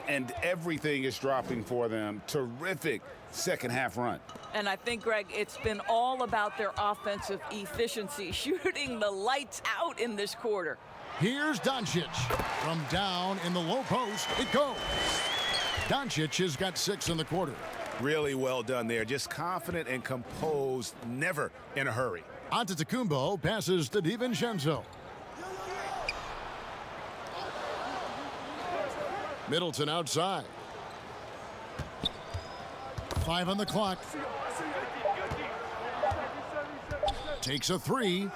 And everything is dropping for them. Terrific second half run. And I think, Greg, it's been all about their offensive efficiency, shooting the lights out in this quarter. Here's Doncic. From down in the low post, it goes. Doncic has got 6 in the quarter. Really well done there. Just confident and composed, never in a hurry. Antetokounmpo passes to DiVincenzo. Middleton outside. 5 on the clock. Takes a 3.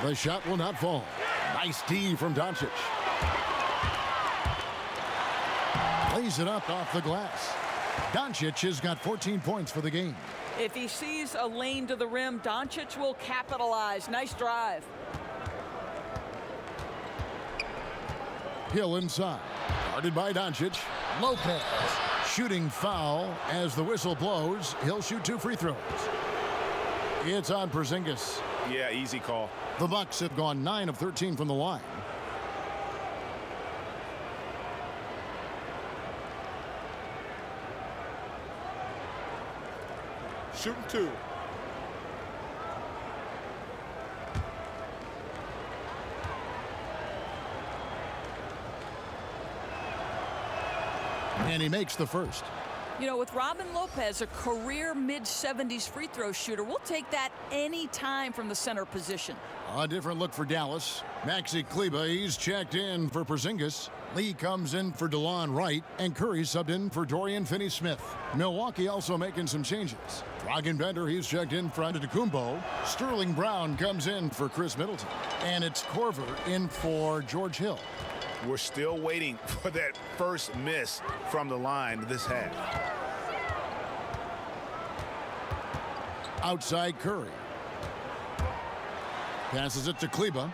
The shot will not fall. Nice D from Doncic. Lays it up off the glass. Doncic has got 14 points for the game. If he sees a lane to the rim, Doncic will capitalize. Nice drive. Hill inside. Guarded by Doncic. Lopez shooting foul as the whistle blows. He'll shoot 2 free throws. It's on Porzingis. Yeah, easy call. The Bucks have gone 9 of 13 from the line. Shooting 2. And he makes the first. You know, with Robin Lopez, a career mid-70s free throw shooter, we'll take that any time from the center position. A different look for Dallas. Maxi Kleber, he's checked in for Porzingis. Lee comes in for DeLon Wright, and Curry subbed in for Dorian Finney-Smith. Milwaukee also making some changes. Dragan Bender, he's checked in for Antetokounmpo. Sterling Brown comes in for Chris Middleton. And it's Korver in for George Hill. We're still waiting for that first miss from the line this half. Outside Curry. Passes it to Kleber.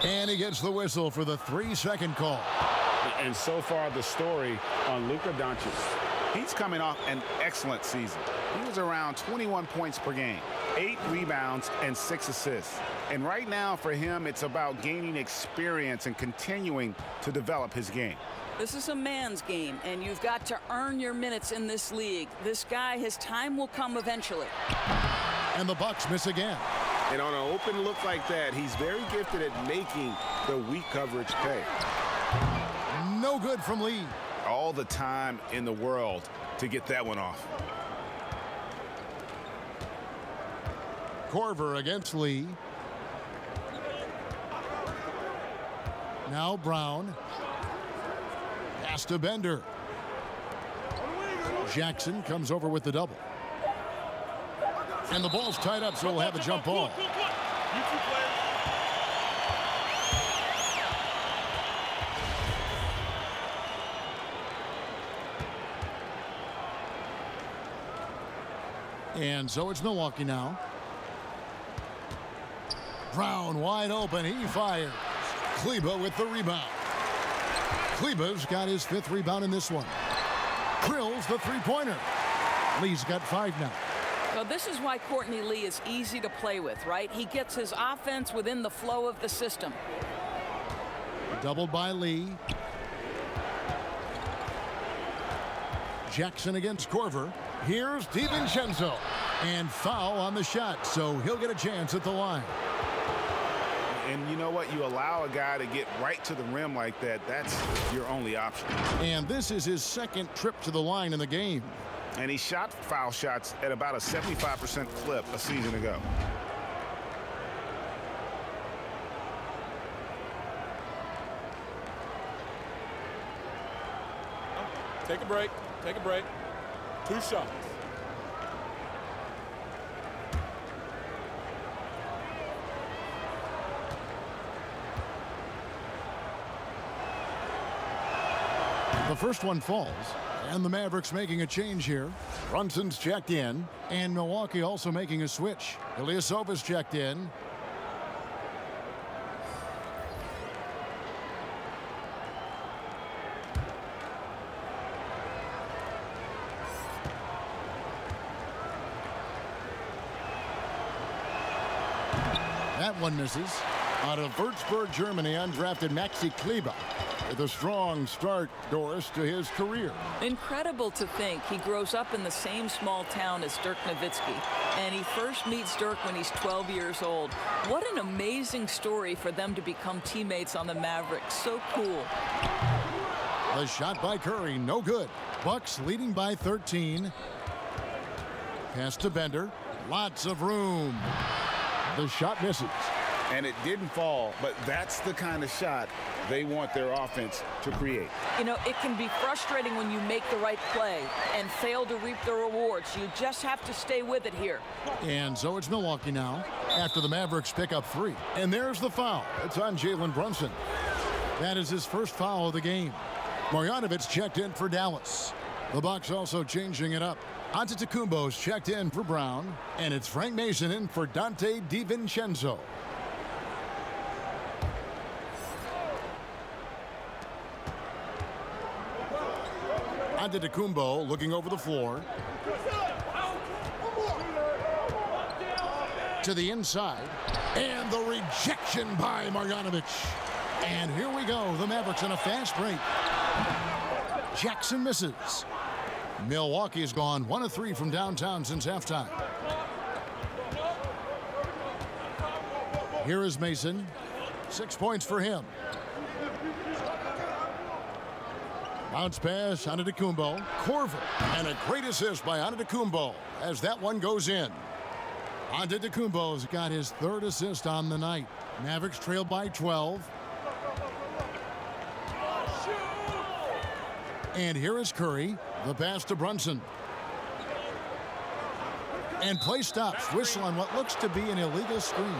And he gets the whistle for the 3-second call. And so far the story on Luka Doncic. He's coming off an excellent season. He was around 21 points per game, 8 rebounds, and 6 assists. And right now for him, it's about gaining experience and continuing to develop his game. This is a man's game, and you've got to earn your minutes in this league. This guy, his time will come eventually. And the Bucks miss again. And on an open look like that, he's very gifted at making the weak coverage pay. No good from Lee. All the time in the world to get that one off. Korver against Lee. Now Brown. Pass to Bender. Jackson comes over with the double. And the ball's tied up, so we'll have a jump ball. And so it's Milwaukee now. Brown wide open. He fires. Kleber with the rebound. Kleber's got his 5th rebound in this one. Drills the three-pointer. Lee's got 5 now. So this is why Courtney Lee is easy to play with, right? He gets his offense within the flow of the system. Doubled by Lee. Jackson against Korver. Here's DiVincenzo. And foul on the shot, so he'll get a chance at the line. And you know what? You allow a guy to get right to the rim like that, that's your only option. And this is his 2nd trip to the line in the game. And he shot foul shots at about a 75% clip a season ago. Take a break. Take a break. 2 shots. The first one falls, and the Mavericks making a change here. Brunson's checked in, and Milwaukee also making a switch. Ilyasova's checked in. That one misses. Out of Würzburg, Germany, undrafted Maxi Kleber with a strong start, Doris, to his career. Incredible to think he grows up in the same small town as Dirk Nowitzki, and he first meets Dirk when he's 12 years old. What an amazing story for them to become teammates on the Mavericks. So cool. The shot by Curry, no good. Bucks leading by 13. Pass to Bender. Lots of room. The shot misses. And it didn't fall, but that's the kind of shot they want their offense to create. You know, it can be frustrating when you make the right play and fail to reap the rewards. You just have to stay with it here. And so it's Milwaukee now after the Mavericks pick up 3. And there's the foul. It's on Jalen Brunson. That is his first foul of the game. Marjanovic checked in for Dallas. The Bucks also changing it up. Antetokounmpo's checked in for Brown. And it's Frank Mason in for Dante DiVincenzo. Antetokounmpo looking over the floor. To the inside. And the rejection by Marjanovic. And here we go. The Mavericks in a fast break. Jackson misses. Milwaukee has gone 1 of 3 from downtown since halftime. Here is Mason. 6 points for him. Bounce pass, Antetokounmpo. Korver. And a great assist by Antetokounmpo as that one goes in. Antetokounmpo's got his 3rd assist on the night. Mavericks trail by 12. And here is Curry. The pass to Brunson. And play stops. Whistle on what looks to be an illegal screen.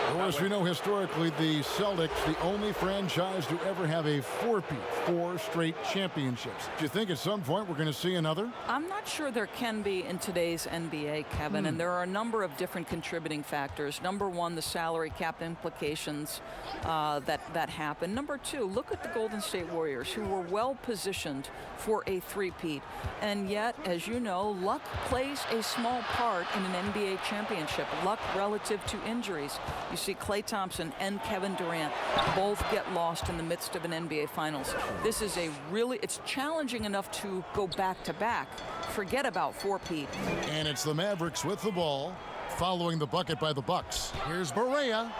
Of course, we know historically the Celtics, the only franchise to ever have a 4-peat, 4 straight championships. Do you think at some point we're going to see another? I'm not sure there can be in today's NBA, Kevin, and there are a number of different contributing factors. Number 1, the salary cap implications that happen. Number 2, look at the Golden State Warriors, who were well positioned for a 3-peat. And yet, as you know, luck plays a small part in an NBA championship. Luck relative to injuries. You see Klay Thompson and Kevin Durant both get lost in the midst of an NBA Finals. This is it's challenging enough to go back-to-back. Forget about 4-peat. And it's the Mavericks with the ball, following the bucket by the Bucks. Here's Barea.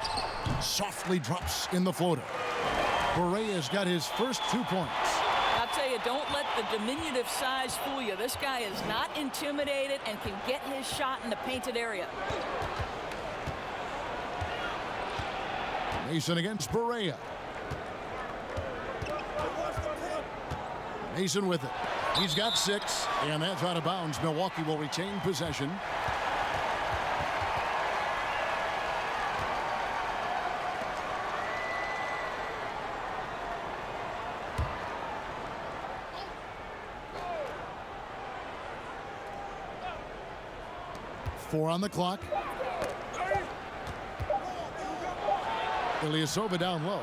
Softly drops in the floater. Barea's got his first 2 points. I'll tell you, don't let the diminutive size fool you. This guy is not intimidated and can get his shot in the painted area. Mason against Barea. Mason with it. He's got 6, and that's out of bounds. Milwaukee will retain possession. Four on the clock. Ilyasova down low.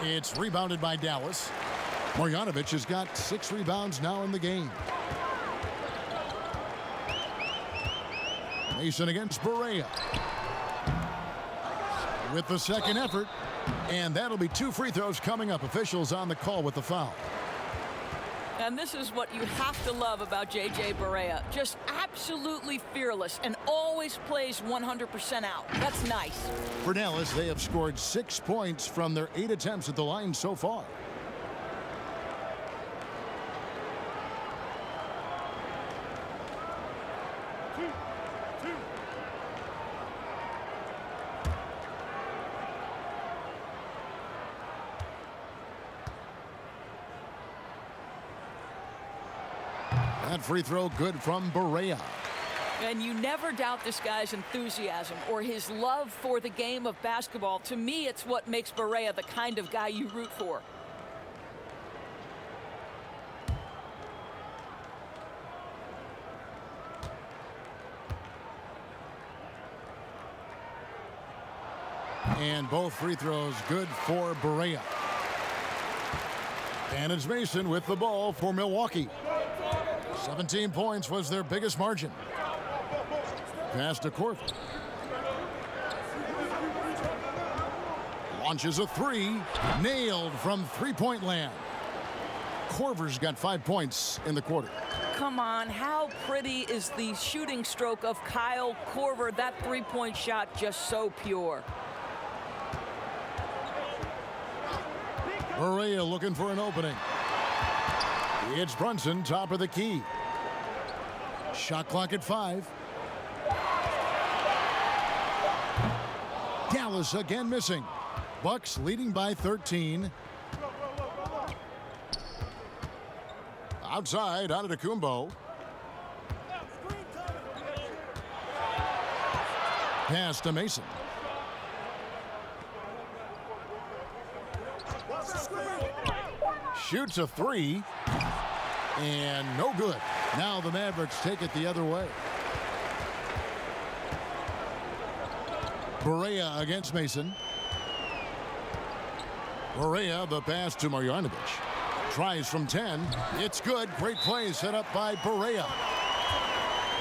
It's rebounded by Dallas. Marjanovic has got 6 rebounds now in the game. Mason against Barea. With the second effort. And that'll be 2 free throws coming up. Officials on the call with the foul. And this is what you have to love about J.J. Barea. Just absolutely fearless and always plays 100% out. That's nice. For Dallas, they have scored 6 points from their 8 attempts at the line so far. That free throw good from Barea. And you never doubt this guy's enthusiasm or his love for the game of basketball. To me, it's what makes Barea the kind of guy you root for. And both free throws good for Barea. And it's Mason with the ball for Milwaukee. 17 points was their biggest margin. Pass to Korver. Launches a 3. Nailed from three-point land. Korver's got 5 points in the quarter. Come on, how pretty is the shooting stroke of Kyle Korver? That three-point shot just so pure. Barea looking for an opening. It's Brunson, top of the key. Shot clock at 5. Dallas again missing. Bucks leading by 13. Outside, Antetokounmpo. Pass to Mason. Shoots a 3. And no good. Now the Mavericks take it the other way. Barea against Mason. Barea, the pass to Marjanovic. Tries from 10. It's good. Great play set up by Barea.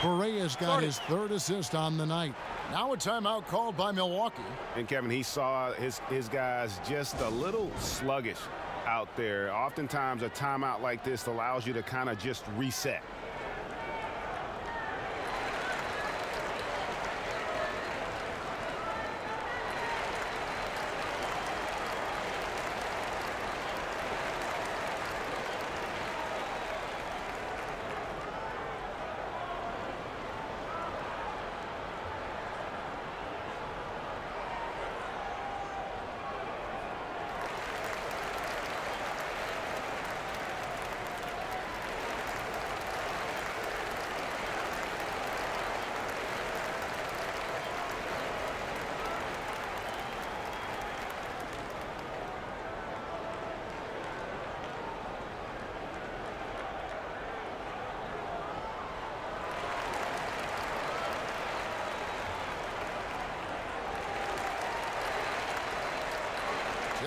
Barea's got his 3rd assist on the night. Now a timeout called by Milwaukee. And Kevin, he saw his guys just a little sluggish out there. Oftentimes a timeout like this allows you to kind of just reset.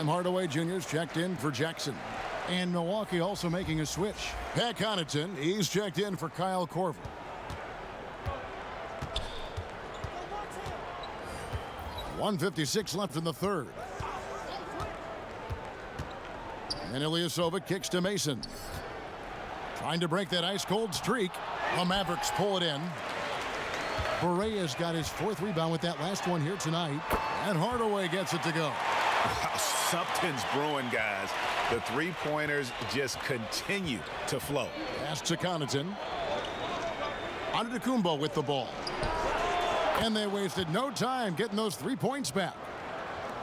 Tim Hardaway Jr.'s checked in for Jackson. And Milwaukee also making a switch. Pat Connaughton, he's checked in for Kyle Korver. .156 left in the 3rd. And Ilyasova kicks to Mason. Trying to break that ice-cold streak. The Mavericks pull it in. Barea's got his 4th rebound with that last one here tonight. And Hardaway gets it to go. Wow, something's brewing, guys. The three-pointers just continue to flow. Pass to Connaughton. Antetokounmpo with the ball. And they wasted no time getting those 3 points back.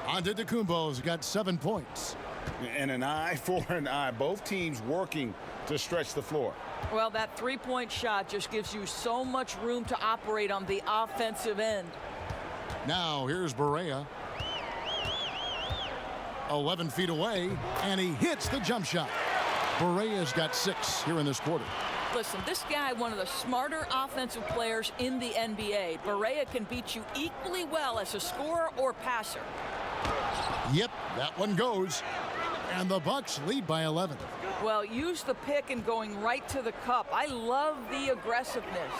Antetokounmpo's got 7 points. And an eye for an eye. Both teams working to stretch the floor. Well, that three-point shot just gives you so much room to operate on the offensive end. Now here's Barea. 11 feet away, and he hits the jump shot. Barea's got 6 here in this quarter. Listen, this guy, one of the smarter offensive players in the NBA. Barea can beat you equally well as a scorer or passer. Yep, that one goes. And the Bucks lead by 11. Well, use the pick and going right to the cup. I love the aggressiveness.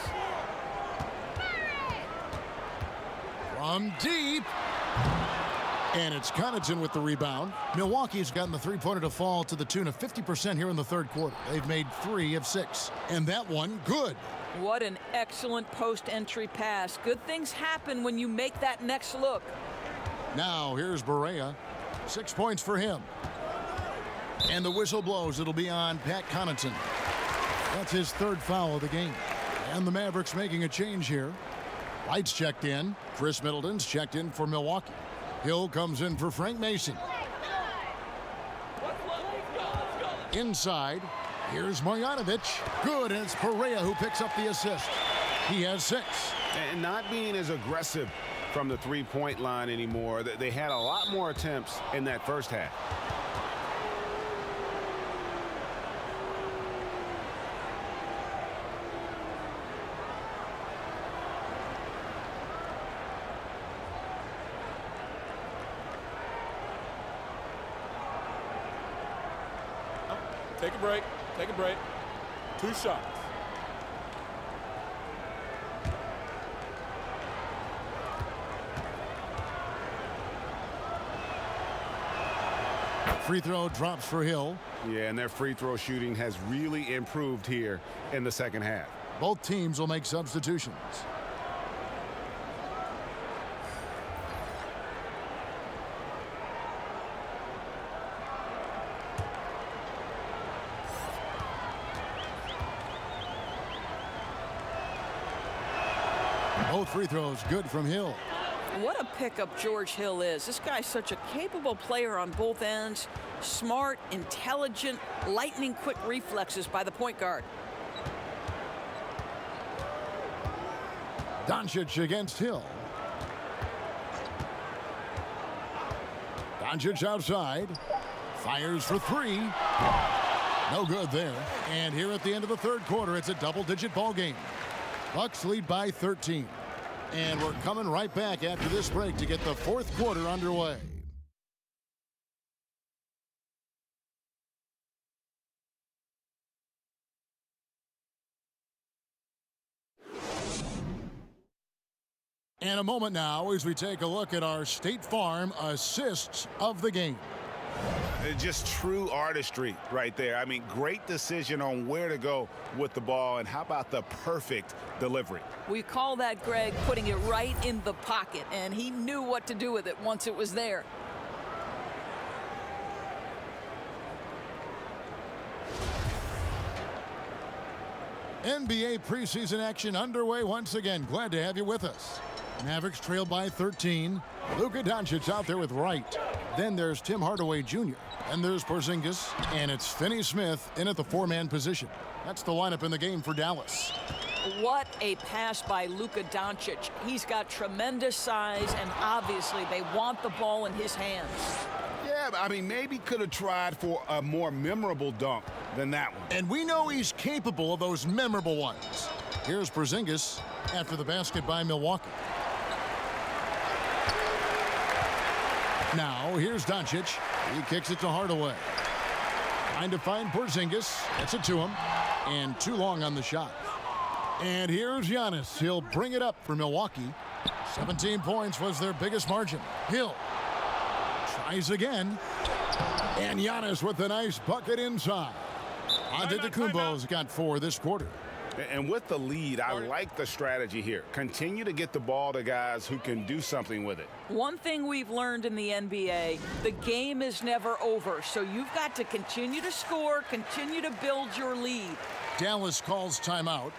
From deep. And it's Connaughton with the rebound. Milwaukee's gotten the three-pointer to fall to the tune of 50% here in the third quarter. They've made 3 of 6. And that one, good. What an excellent post-entry pass. Good things happen when you make that next look. Now here's Barea. 6 points for him. And the whistle blows. It'll be on Pat Connaughton. That's his 3rd foul of the game. And the Mavericks making a change here. Lights checked in. Chris Middleton's checked in for Milwaukee. Hill comes in for Frank Mason. Inside, here's Marjanovic. Good, and it's Barea who picks up the assist. He has 6. And not being as aggressive from the three-point line anymore. They had a lot more attempts in that first half. Take a break. Take a break. 2 shots. Free throw drops for Hill. Yeah, and their free throw shooting has really improved here in the second half. Both teams will make substitutions. Both free throws good from Hill. What a pickup George Hill is. This guy's such a capable player on both ends. Smart, intelligent, lightning-quick reflexes by the point guard. Doncic against Hill. Doncic outside. Fires for 3. No good there. And here at the end of the third quarter, it's a double-digit ball game. Bucks lead by 13. And we're coming right back after this break to get the fourth quarter underway. In a moment now as we take a look at our State Farm assists of the game. Just true artistry right there. I mean, great decision on where to go with the ball, and how about the perfect delivery? We call that, Greg, putting it right in the pocket, and he knew what to do with it once it was there. NBA preseason action underway once again. Glad to have you with us. Mavericks trail by 13. Luka Doncic out there with Wright. Then there's Tim Hardaway Jr. And there's Porzingis. And it's Finney Smith in at the 4-man position. That's the lineup in the game for Dallas. What a pass by Luka Doncic. He's got tremendous size, and obviously they want the ball in his hands. Yeah, I mean, maybe could have tried for a more memorable dunk than that one. And we know he's capable of those memorable ones. Here's Porzingis after the basket by Milwaukee. Now, here's Doncic. He kicks it to Hardaway. Trying to find Porzingis. Gets it to him. And too long on the shot. And here's Giannis. He'll bring it up for Milwaukee. 17 points was their biggest margin. Hill tries again. And Giannis with a nice bucket inside. Antetokounmpo's got 4 this quarter. And with the lead, I like the strategy here. Continue to get the ball to guys who can do something with it. One thing we've learned in the NBA, the game is never over. So you've got to continue to score, continue to build your lead. Dallas calls timeout.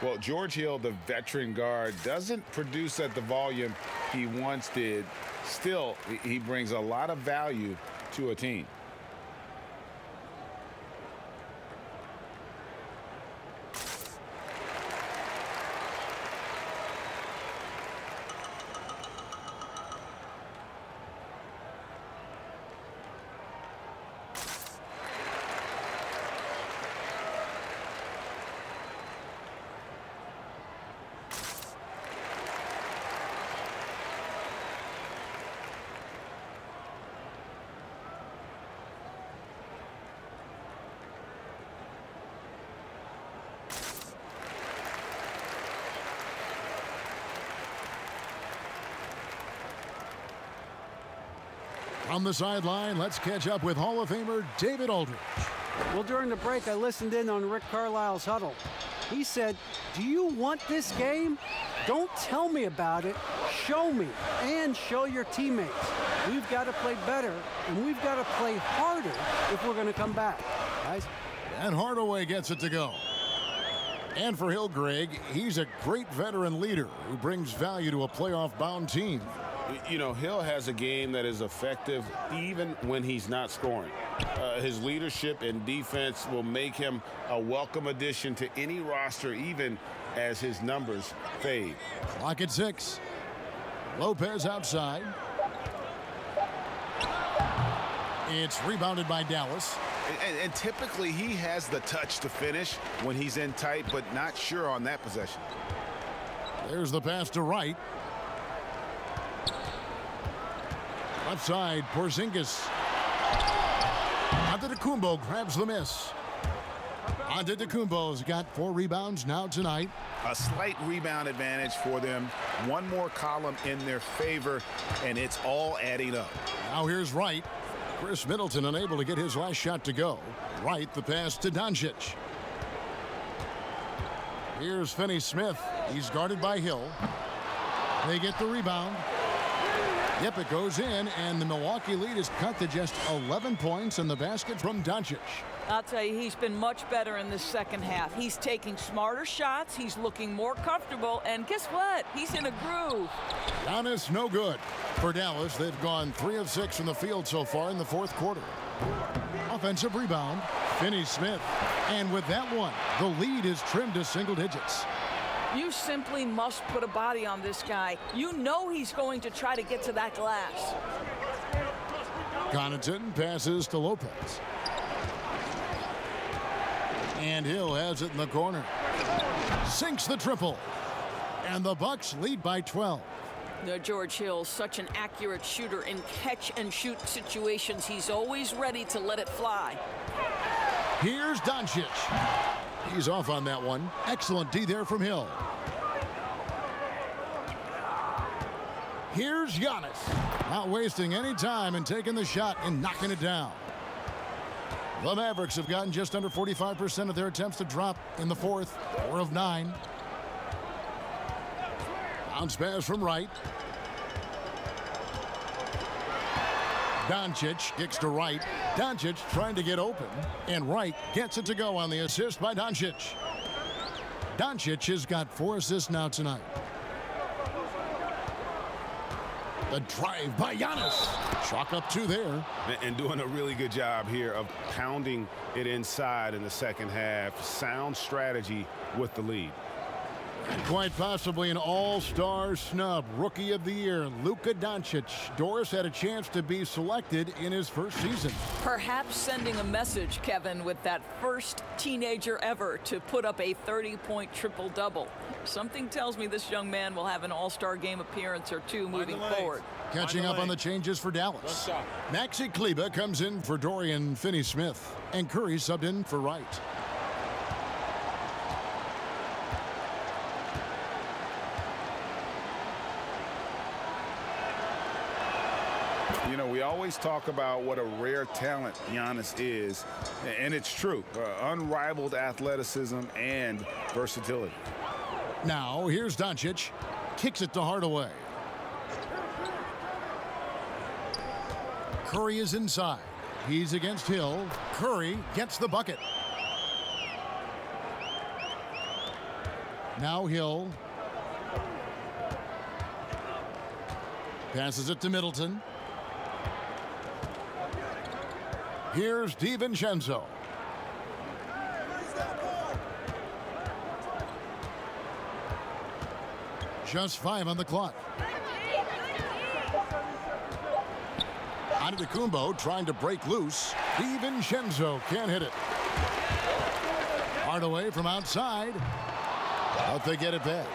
Well, George Hill, the veteran guard, doesn't produce at the volume he once did. Still, he brings a lot of value to a team. From the sideline, let's catch up with Hall of Famer David Aldridge. Well, during the break, I listened in on Rick Carlisle's huddle. He said, do you want this game? Don't tell me about it. Show me and show your teammates. We've got to play better, and we've got to play harder if we're going to come back. Guys? And Hardaway gets it to go. And for Hill, Greg, he's a great veteran leader who brings value to a playoff-bound team. You know, Hill has a game that is effective even when he's not scoring. His leadership and defense will make him a welcome addition to any roster, even as his numbers fade. Clock at 6. Lopez outside. It's rebounded by Dallas. And typically he has the touch to finish when he's in tight, but not sure on that possession. There's the pass to Wright. Left side, Porzingis. Antetokounmpo grabs the miss. Antetokounmpo's got 4 rebounds now tonight. A slight rebound advantage for them. One more column in their favor, and it's all adding up. Now here's Wright. Chris Middleton unable to get his last shot to go. Wright the pass to Doncic. Here's Finney-Smith. He's guarded by Hill. They get the rebound. Yep, it goes in, and the Milwaukee lead is cut to just 11 points in the basket from Doncic. I'll tell you, he's been much better in the second half. He's taking smarter shots. He's looking more comfortable. And guess what? He's in a groove. Giannis, no good. For Dallas, they've gone 3 of 6 from the field so far in the fourth quarter. Offensive rebound, Finney-Smith. And with that one, the lead is trimmed to single digits. You simply must put a body on this guy. You know he's going to try to get to that glass. Connaughton passes to Lopez. And Hill has it in the corner. Sinks the triple. And the Bucks lead by 12. George Hill, such an accurate shooter in catch-and-shoot situations. He's always ready to let it fly. Here's Doncic. He's off on that one. Excellent D there from Hill. Here's Giannis. Not wasting any time and taking the shot and knocking it down. The Mavericks have gotten just under 45% of their attempts to drop in the fourth. 4 of 9. Bounce pass from Wright. Doncic kicks to Wright. Doncic trying to get open, and Wright gets it to go on the assist by Doncic. Doncic has got 4 assists now tonight. The drive by Giannis. Chalk up 2 there. And doing a really good job here of pounding it inside in the second half. Sound strategy with the lead. And quite possibly an all-star snub. Rookie of the Year, Luka Doncic. Doris had a chance to be selected in his first season. Perhaps sending a message, Kevin, with that first teenager ever to put up a 30-point triple-double. Something tells me this young man will have an all-star game appearance or 2 moving forward. Catching up on the changes for Dallas. Maxi Kleber comes in for Dorian Finney-Smith. And Curry subbed in for Wright. You know, we always talk about what a rare talent Giannis is, and it's true. Unrivaled athleticism and versatility. Now, here's Doncic. Kicks it to Hardaway. Curry is inside. He's against Hill. Curry gets the bucket. Now Hill. Passes it to Middleton. Here's DiVincenzo. Just 5 on the clock. Antetokounmpo trying to break loose. DiVincenzo can't hit it. Hardaway from outside. But they get it back.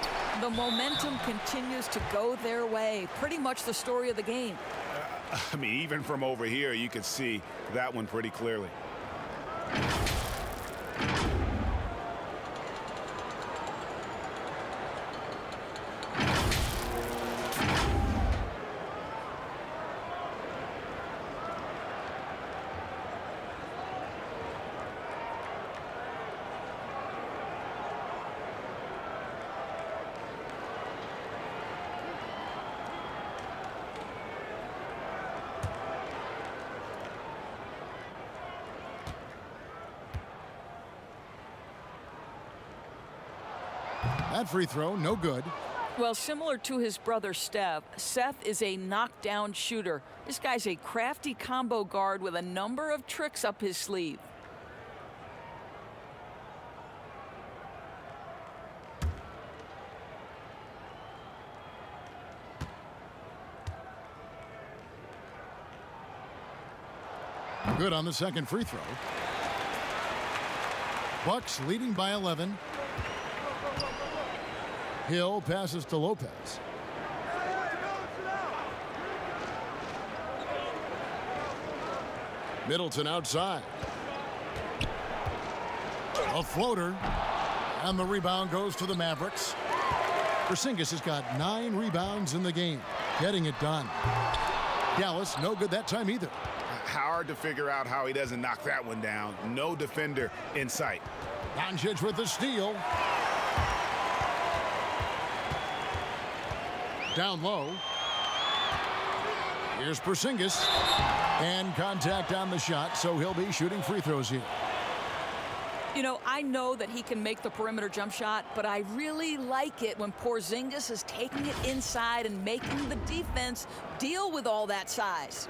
The momentum continues to go their way. Pretty much the story of the game. I mean, even from over here, you could see that one pretty clearly. That free throw, no good. Well, similar to his brother Steph, Seth is a knockdown shooter. This guy's a crafty combo guard with a number of tricks up his sleeve. Good on the second free throw. Bucks leading by 11. Hill passes to Lopez. Middleton outside. A floater. And the rebound goes to the Mavericks. Porzingis has got 9 rebounds in the game. Getting it done. Dallas, no good that time either. Hard to figure out how he doesn't knock that one down. No defender in sight. Doncic with the steal. Down low. Here's Porzingis. And contact on the shot, so he'll be shooting free throws here. You know, I know that he can make the perimeter jump shot, but I really like it when Porzingis is taking it inside and making the defense deal with all that size.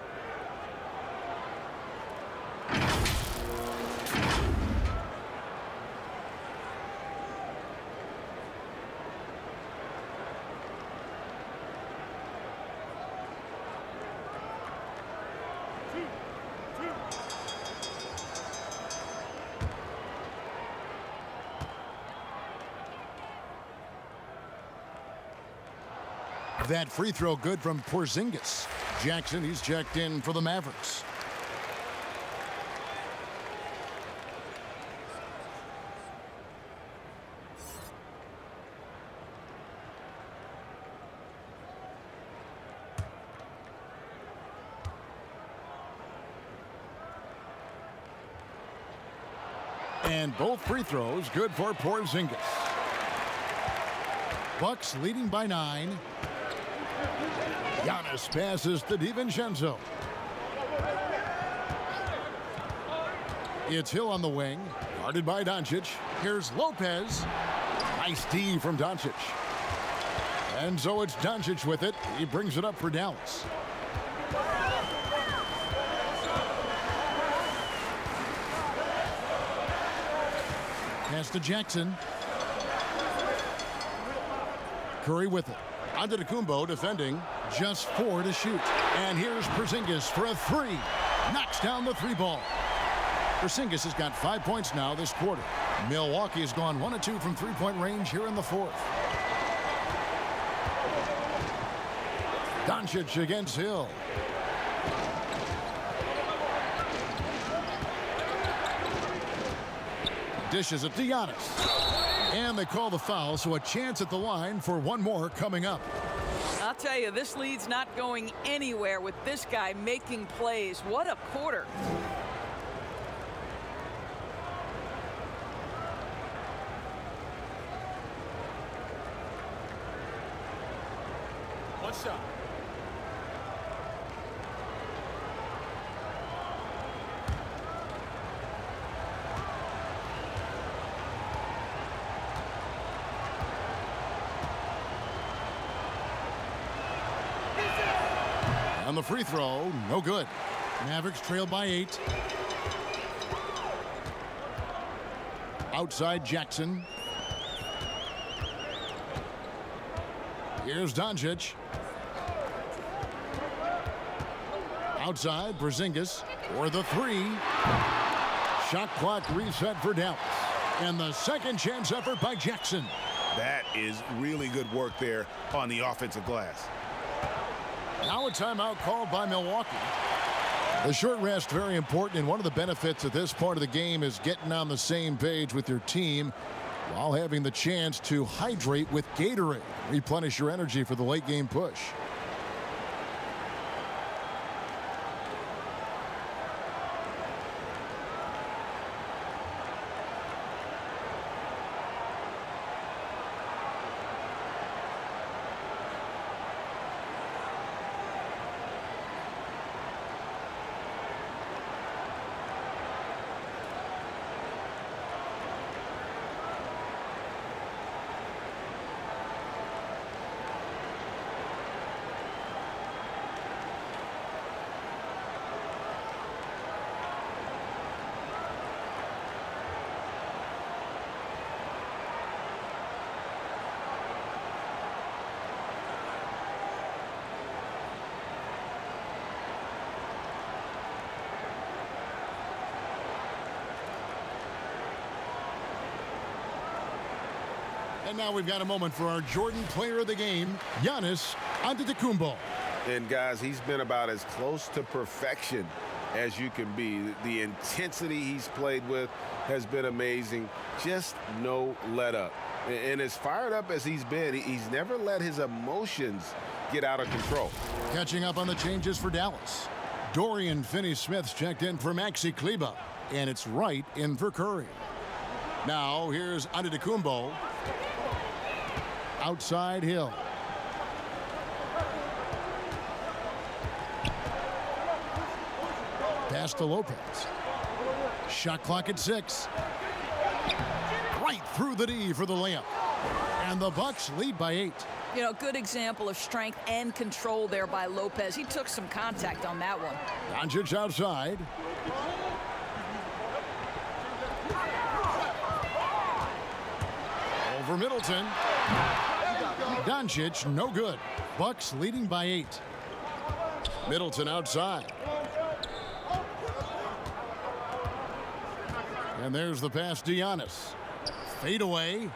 That free throw good from Porzingis. Jackson, he's checked in for the Mavericks. And both free throws good for Porzingis. Bucks leading by 9. Giannis passes to DiVincenzo. It's Hill on the wing, guarded by Doncic. Here's Lopez. Nice D from Doncic. And so it's Doncic with it. He brings it up for Dallas. Pass to Jackson. Curry with it. Antetokounmpo defending. Just 4 to shoot. And here's Porzingis for a 3. Knocks down the 3 ball. Porzingis has got 5 points now this quarter. Milwaukee has gone 1 of 2 from 3-point range here in the 4th. Doncic against Hill. Dishes it to Giannis. And they call the foul, so a chance at the line for one more coming up. I'll tell you, this lead's not going anywhere with this guy making plays. What a quarter. One shot. On the free throw, no good. Mavericks trail by 8. Outside Jackson. Here's Doncic. Outside Porzingis for the 3. Shot clock reset for Dallas. And the second chance effort by Jackson. That is really good work there on the offensive glass. Now a timeout called by Milwaukee. The short rest very important, and one of the benefits of this part of the game is getting on the same page with your team while having the chance to hydrate with Gatorade. Replenish your energy for the late game push. And now we've got a moment for our Jordan player of the game, Giannis Antetokounmpo. And guys, he's been about as close to perfection as you can be. The intensity he's played with has been amazing. Just no let up. And as fired up as he's been, he's never let his emotions get out of control. Catching up on the changes for Dallas. Dorian Finney-Smith's checked in for Maxi Kleber, and it's Wright in for Curry. Now here's Antetokounmpo. Outside Hill. Pass to Lopez. Shot clock at 6. Right through the D for the layup. And the Bucks lead by 8. You know, good example of strength and control there by Lopez. He took some contact on that one. Doncic outside. Over Middleton. Doncic, no good. Bucks leading by 8. Middleton outside. And there's the pass to Giannis. Fade away.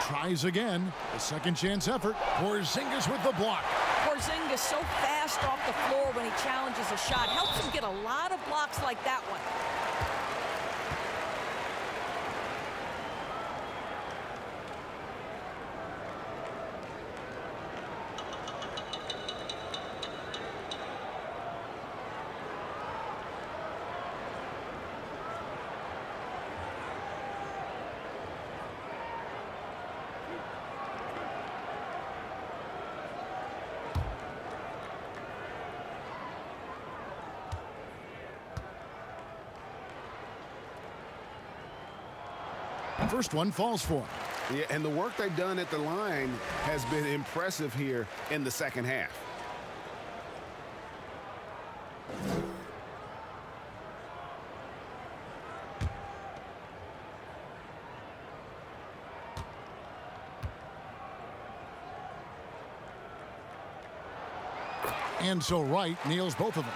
Tries again. A second chance effort. Porzingis with the block. Porzingis so fast off the floor when he challenges a shot. Helps him get a lot of blocks like that one. First one falls for him. Yeah, and the work they've done at the line has been impressive here in the second half. And so Wright nails both of them.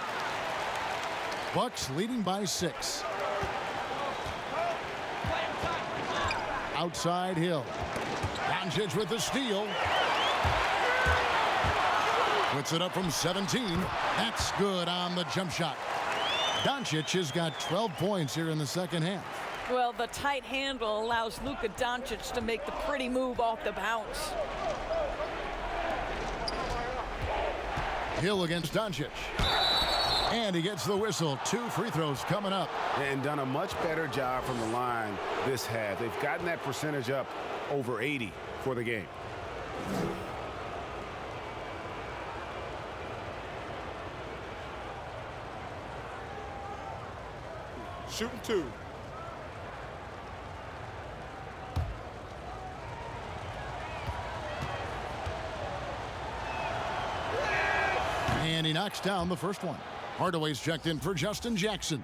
Bucks leading by 6. Outside Hill. Doncic with the steal. Puts it up from 17. That's good on the jump shot. Doncic has got 12 points here in the second half. Well, the tight handle allows Luka Doncic to make the pretty move off the bounce. Hill against Doncic. And he gets the whistle. 2 free throws coming up. And done a much better job from the line this half. They've gotten that percentage up over 80 for the game. Shooting 2. And he knocks down the first one. Hardaway's checked in for Justin Jackson.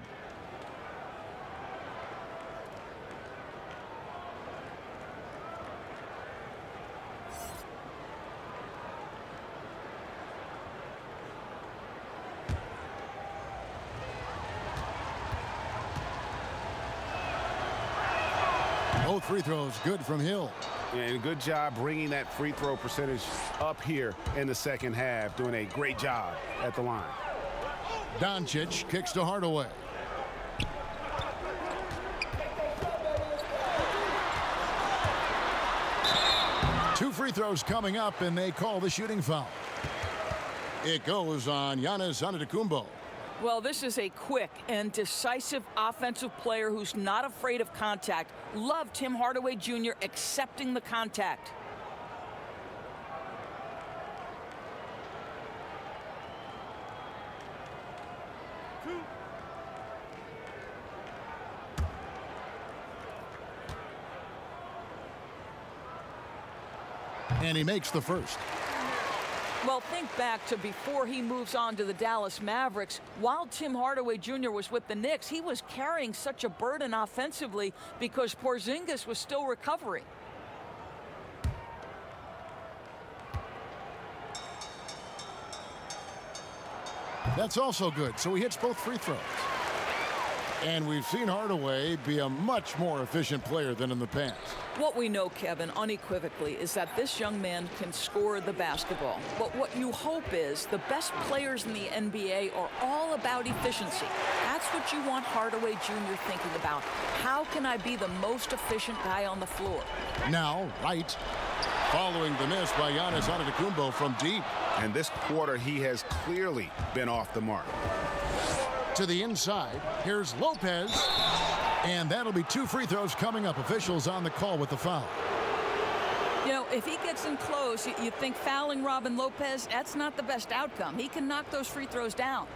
Both free throws good from Hill. And good job bringing that free throw percentage up here in the second half. Doing a great job at the line. Doncic kicks to Hardaway. Two free throws coming up, and they call the shooting foul. It goes on Giannis Antetokounmpo. Well, this is a quick and decisive offensive player who's not afraid of contact. Love Tim Hardaway Jr. accepting the contact. And he makes the first. Well, think back to before he moves on to the Dallas Mavericks. While Tim Hardaway Jr. was with the Knicks, he was carrying such a burden offensively because Porzingis was still recovering. That's also good, so he hits both free throws. And we've seen Hardaway be a much more efficient player than in the past. What we know, Kevin, unequivocally, is that this young man can score the basketball. But what you hope is the best players in the NBA are all about efficiency. That's what you want Hardaway Jr. thinking about. How can I be the most efficient guy on the floor? Now, Wright, following the miss by Giannis Antetokounmpo from deep. And this quarter, he has clearly been off the mark. To the inside, here's Lopez. And that'll be 2 free throws coming up. Officials on the call with the foul. You know, if he gets in close, you think fouling Robin Lopez, that's not the best outcome. He can knock those free throws down.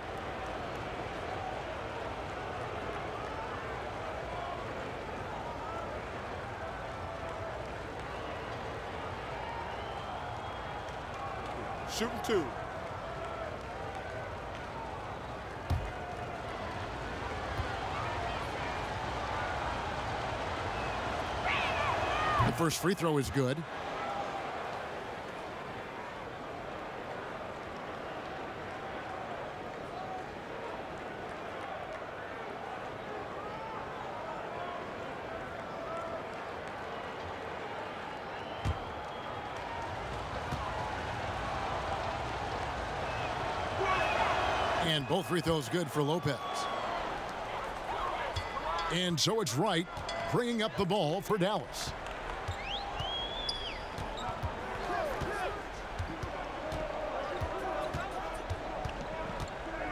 Shooting 2. The first free throw is good. And both free throws good for Lopez. And so it's Wright bringing up the ball for Dallas.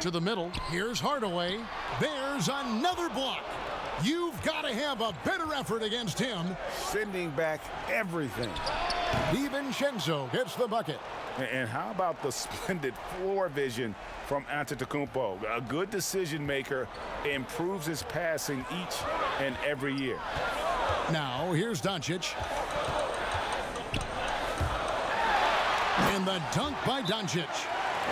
To the middle, here's Hardaway. There's another block. You've got to have a better effort against him. Sending back everything. DiVincenzo gets the bucket. And how about the splendid floor vision from Antetokounmpo? A good decision maker, improves his passing each and every year. Now, here's Doncic. And the dunk by Doncic.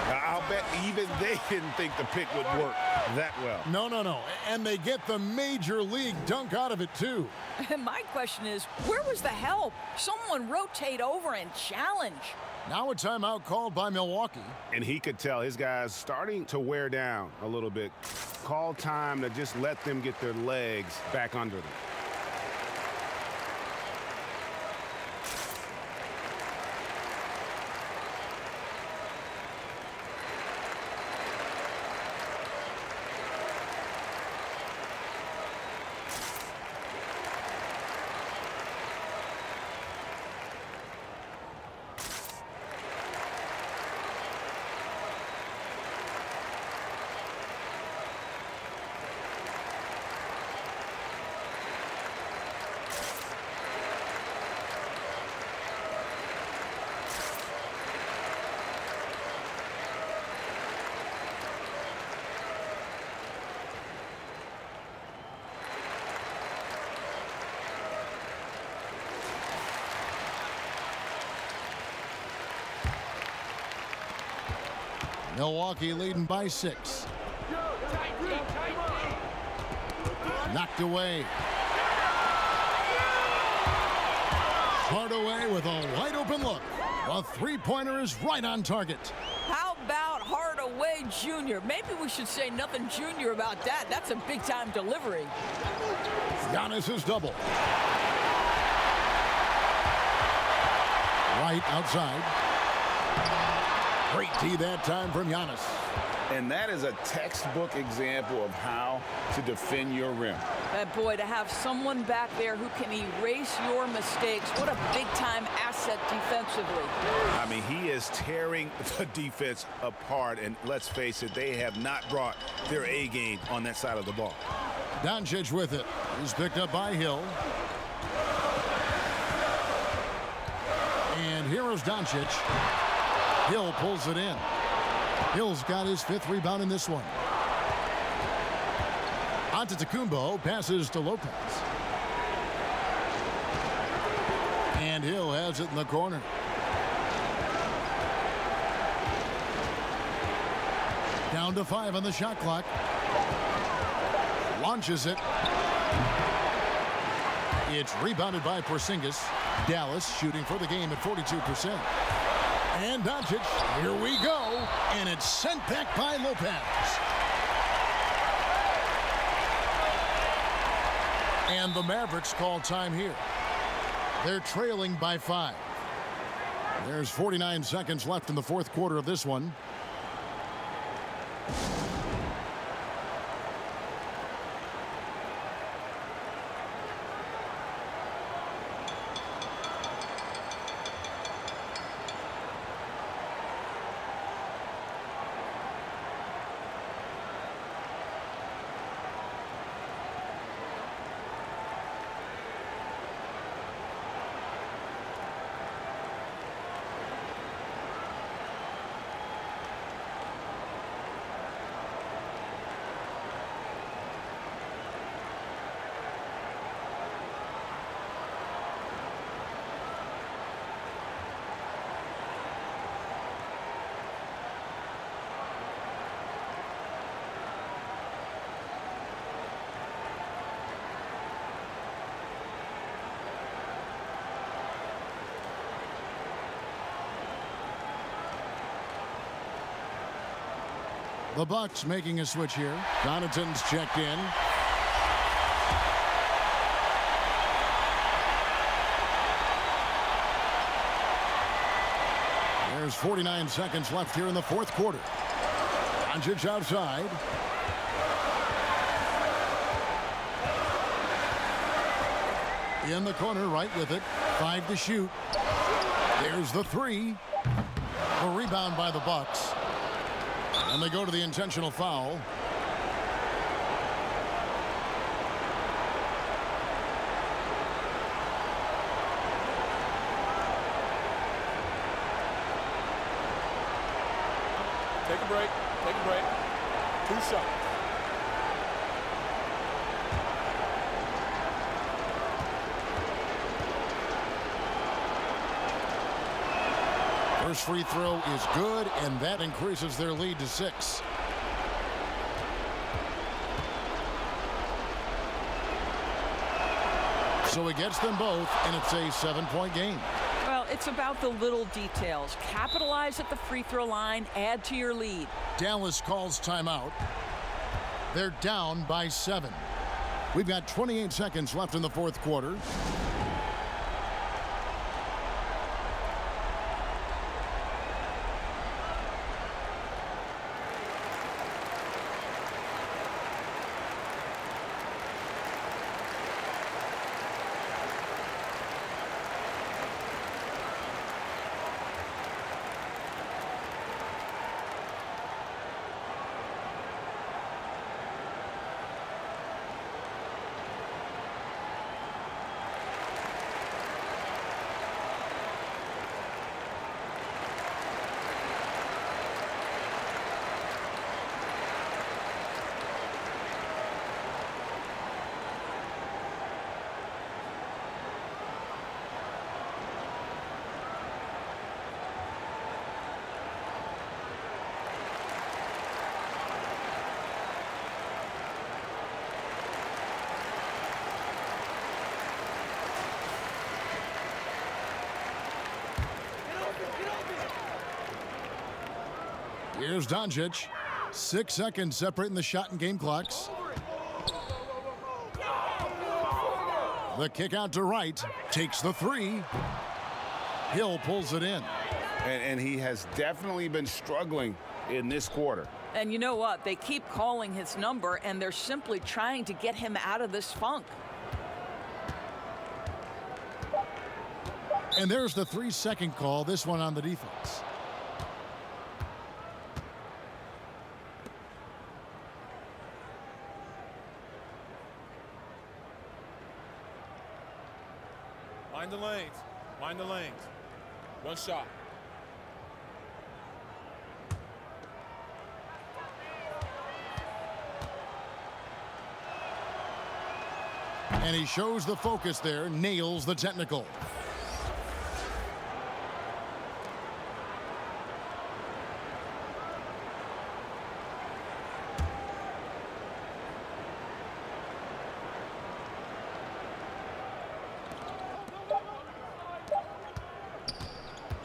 I'll bet even they didn't think the pick would work that well. No. And they get the major league dunk out of it, too. And my question is, where was the help? Someone rotate over and challenge. Now a timeout called by Milwaukee. And he could tell his guys starting to wear down a little bit. Call time to just let them get their legs back under them. Milwaukee leading by 6. Knocked away. Hardaway with a wide open look. A three-pointer is right on target. How about Hardaway Jr.? Maybe we should say nothing junior about that. That's a big-time delivery. Giannis is double. Right outside. Great D that time from Giannis. And that is a textbook example of how to defend your rim. Boy, to have someone back there who can erase your mistakes, what a big-time asset defensively. I mean, he is tearing the defense apart, and let's face it, they have not brought their A game on that side of the ball. Doncic with it. He's picked up by Hill. And here is Doncic. Hill pulls it in. Hill's got his 5th rebound in this one. Antetokounmpo passes to Lopez. And Hill has it in the corner. Down to 5 on the shot clock. Launches it. It's rebounded by Porzingis. Dallas shooting for the game at 42%. And Doncic, here we go. And it's sent back by Lopez. And the Mavericks call time here. They're trailing by 5. There's 49 seconds left in the fourth quarter of this one. The Bucks making a switch here. Connaughton's checked in. There's 49 seconds left here in the fourth quarter. Doncic outside. In the corner, right with it. 5 to shoot. There's the 3. A rebound by the Bucks. And they go to the intentional foul. Take a break. Take a break. 2 shots. First free throw is good, and that increases their lead to 6. So he gets them both, and it's a 7-point game. Well, it's about the little details. Capitalize at the free throw line, add to your lead. Dallas calls timeout. They're down by 7. We've got 28 seconds left in the fourth quarter. Here's Doncic. 6 seconds separating the shot and game clocks. The kick out to Wright. Takes the 3. Hill pulls it in. And he has definitely been struggling in this quarter. And you know what? They keep calling his number, and they're simply trying to get him out of this funk. And there's the 3-second call, this one on the defense. Mind the lanes. Mind the lanes. 1 shot. And he shows the focus there, nails the technical.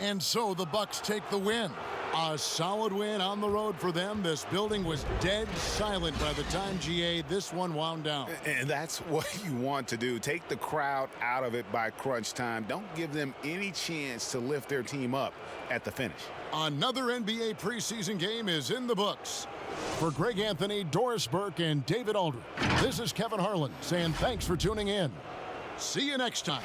And so the Bucks take the win. A solid win on the road for them. This building was dead silent by the time, GA, this one wound down. And that's what you want to do. Take the crowd out of it by crunch time. Don't give them any chance to lift their team up at the finish. Another NBA preseason game is in the books. For Greg Anthony, Doris Burke, and David Aldridge, this is Kevin Harlan saying thanks for tuning in. See you next time.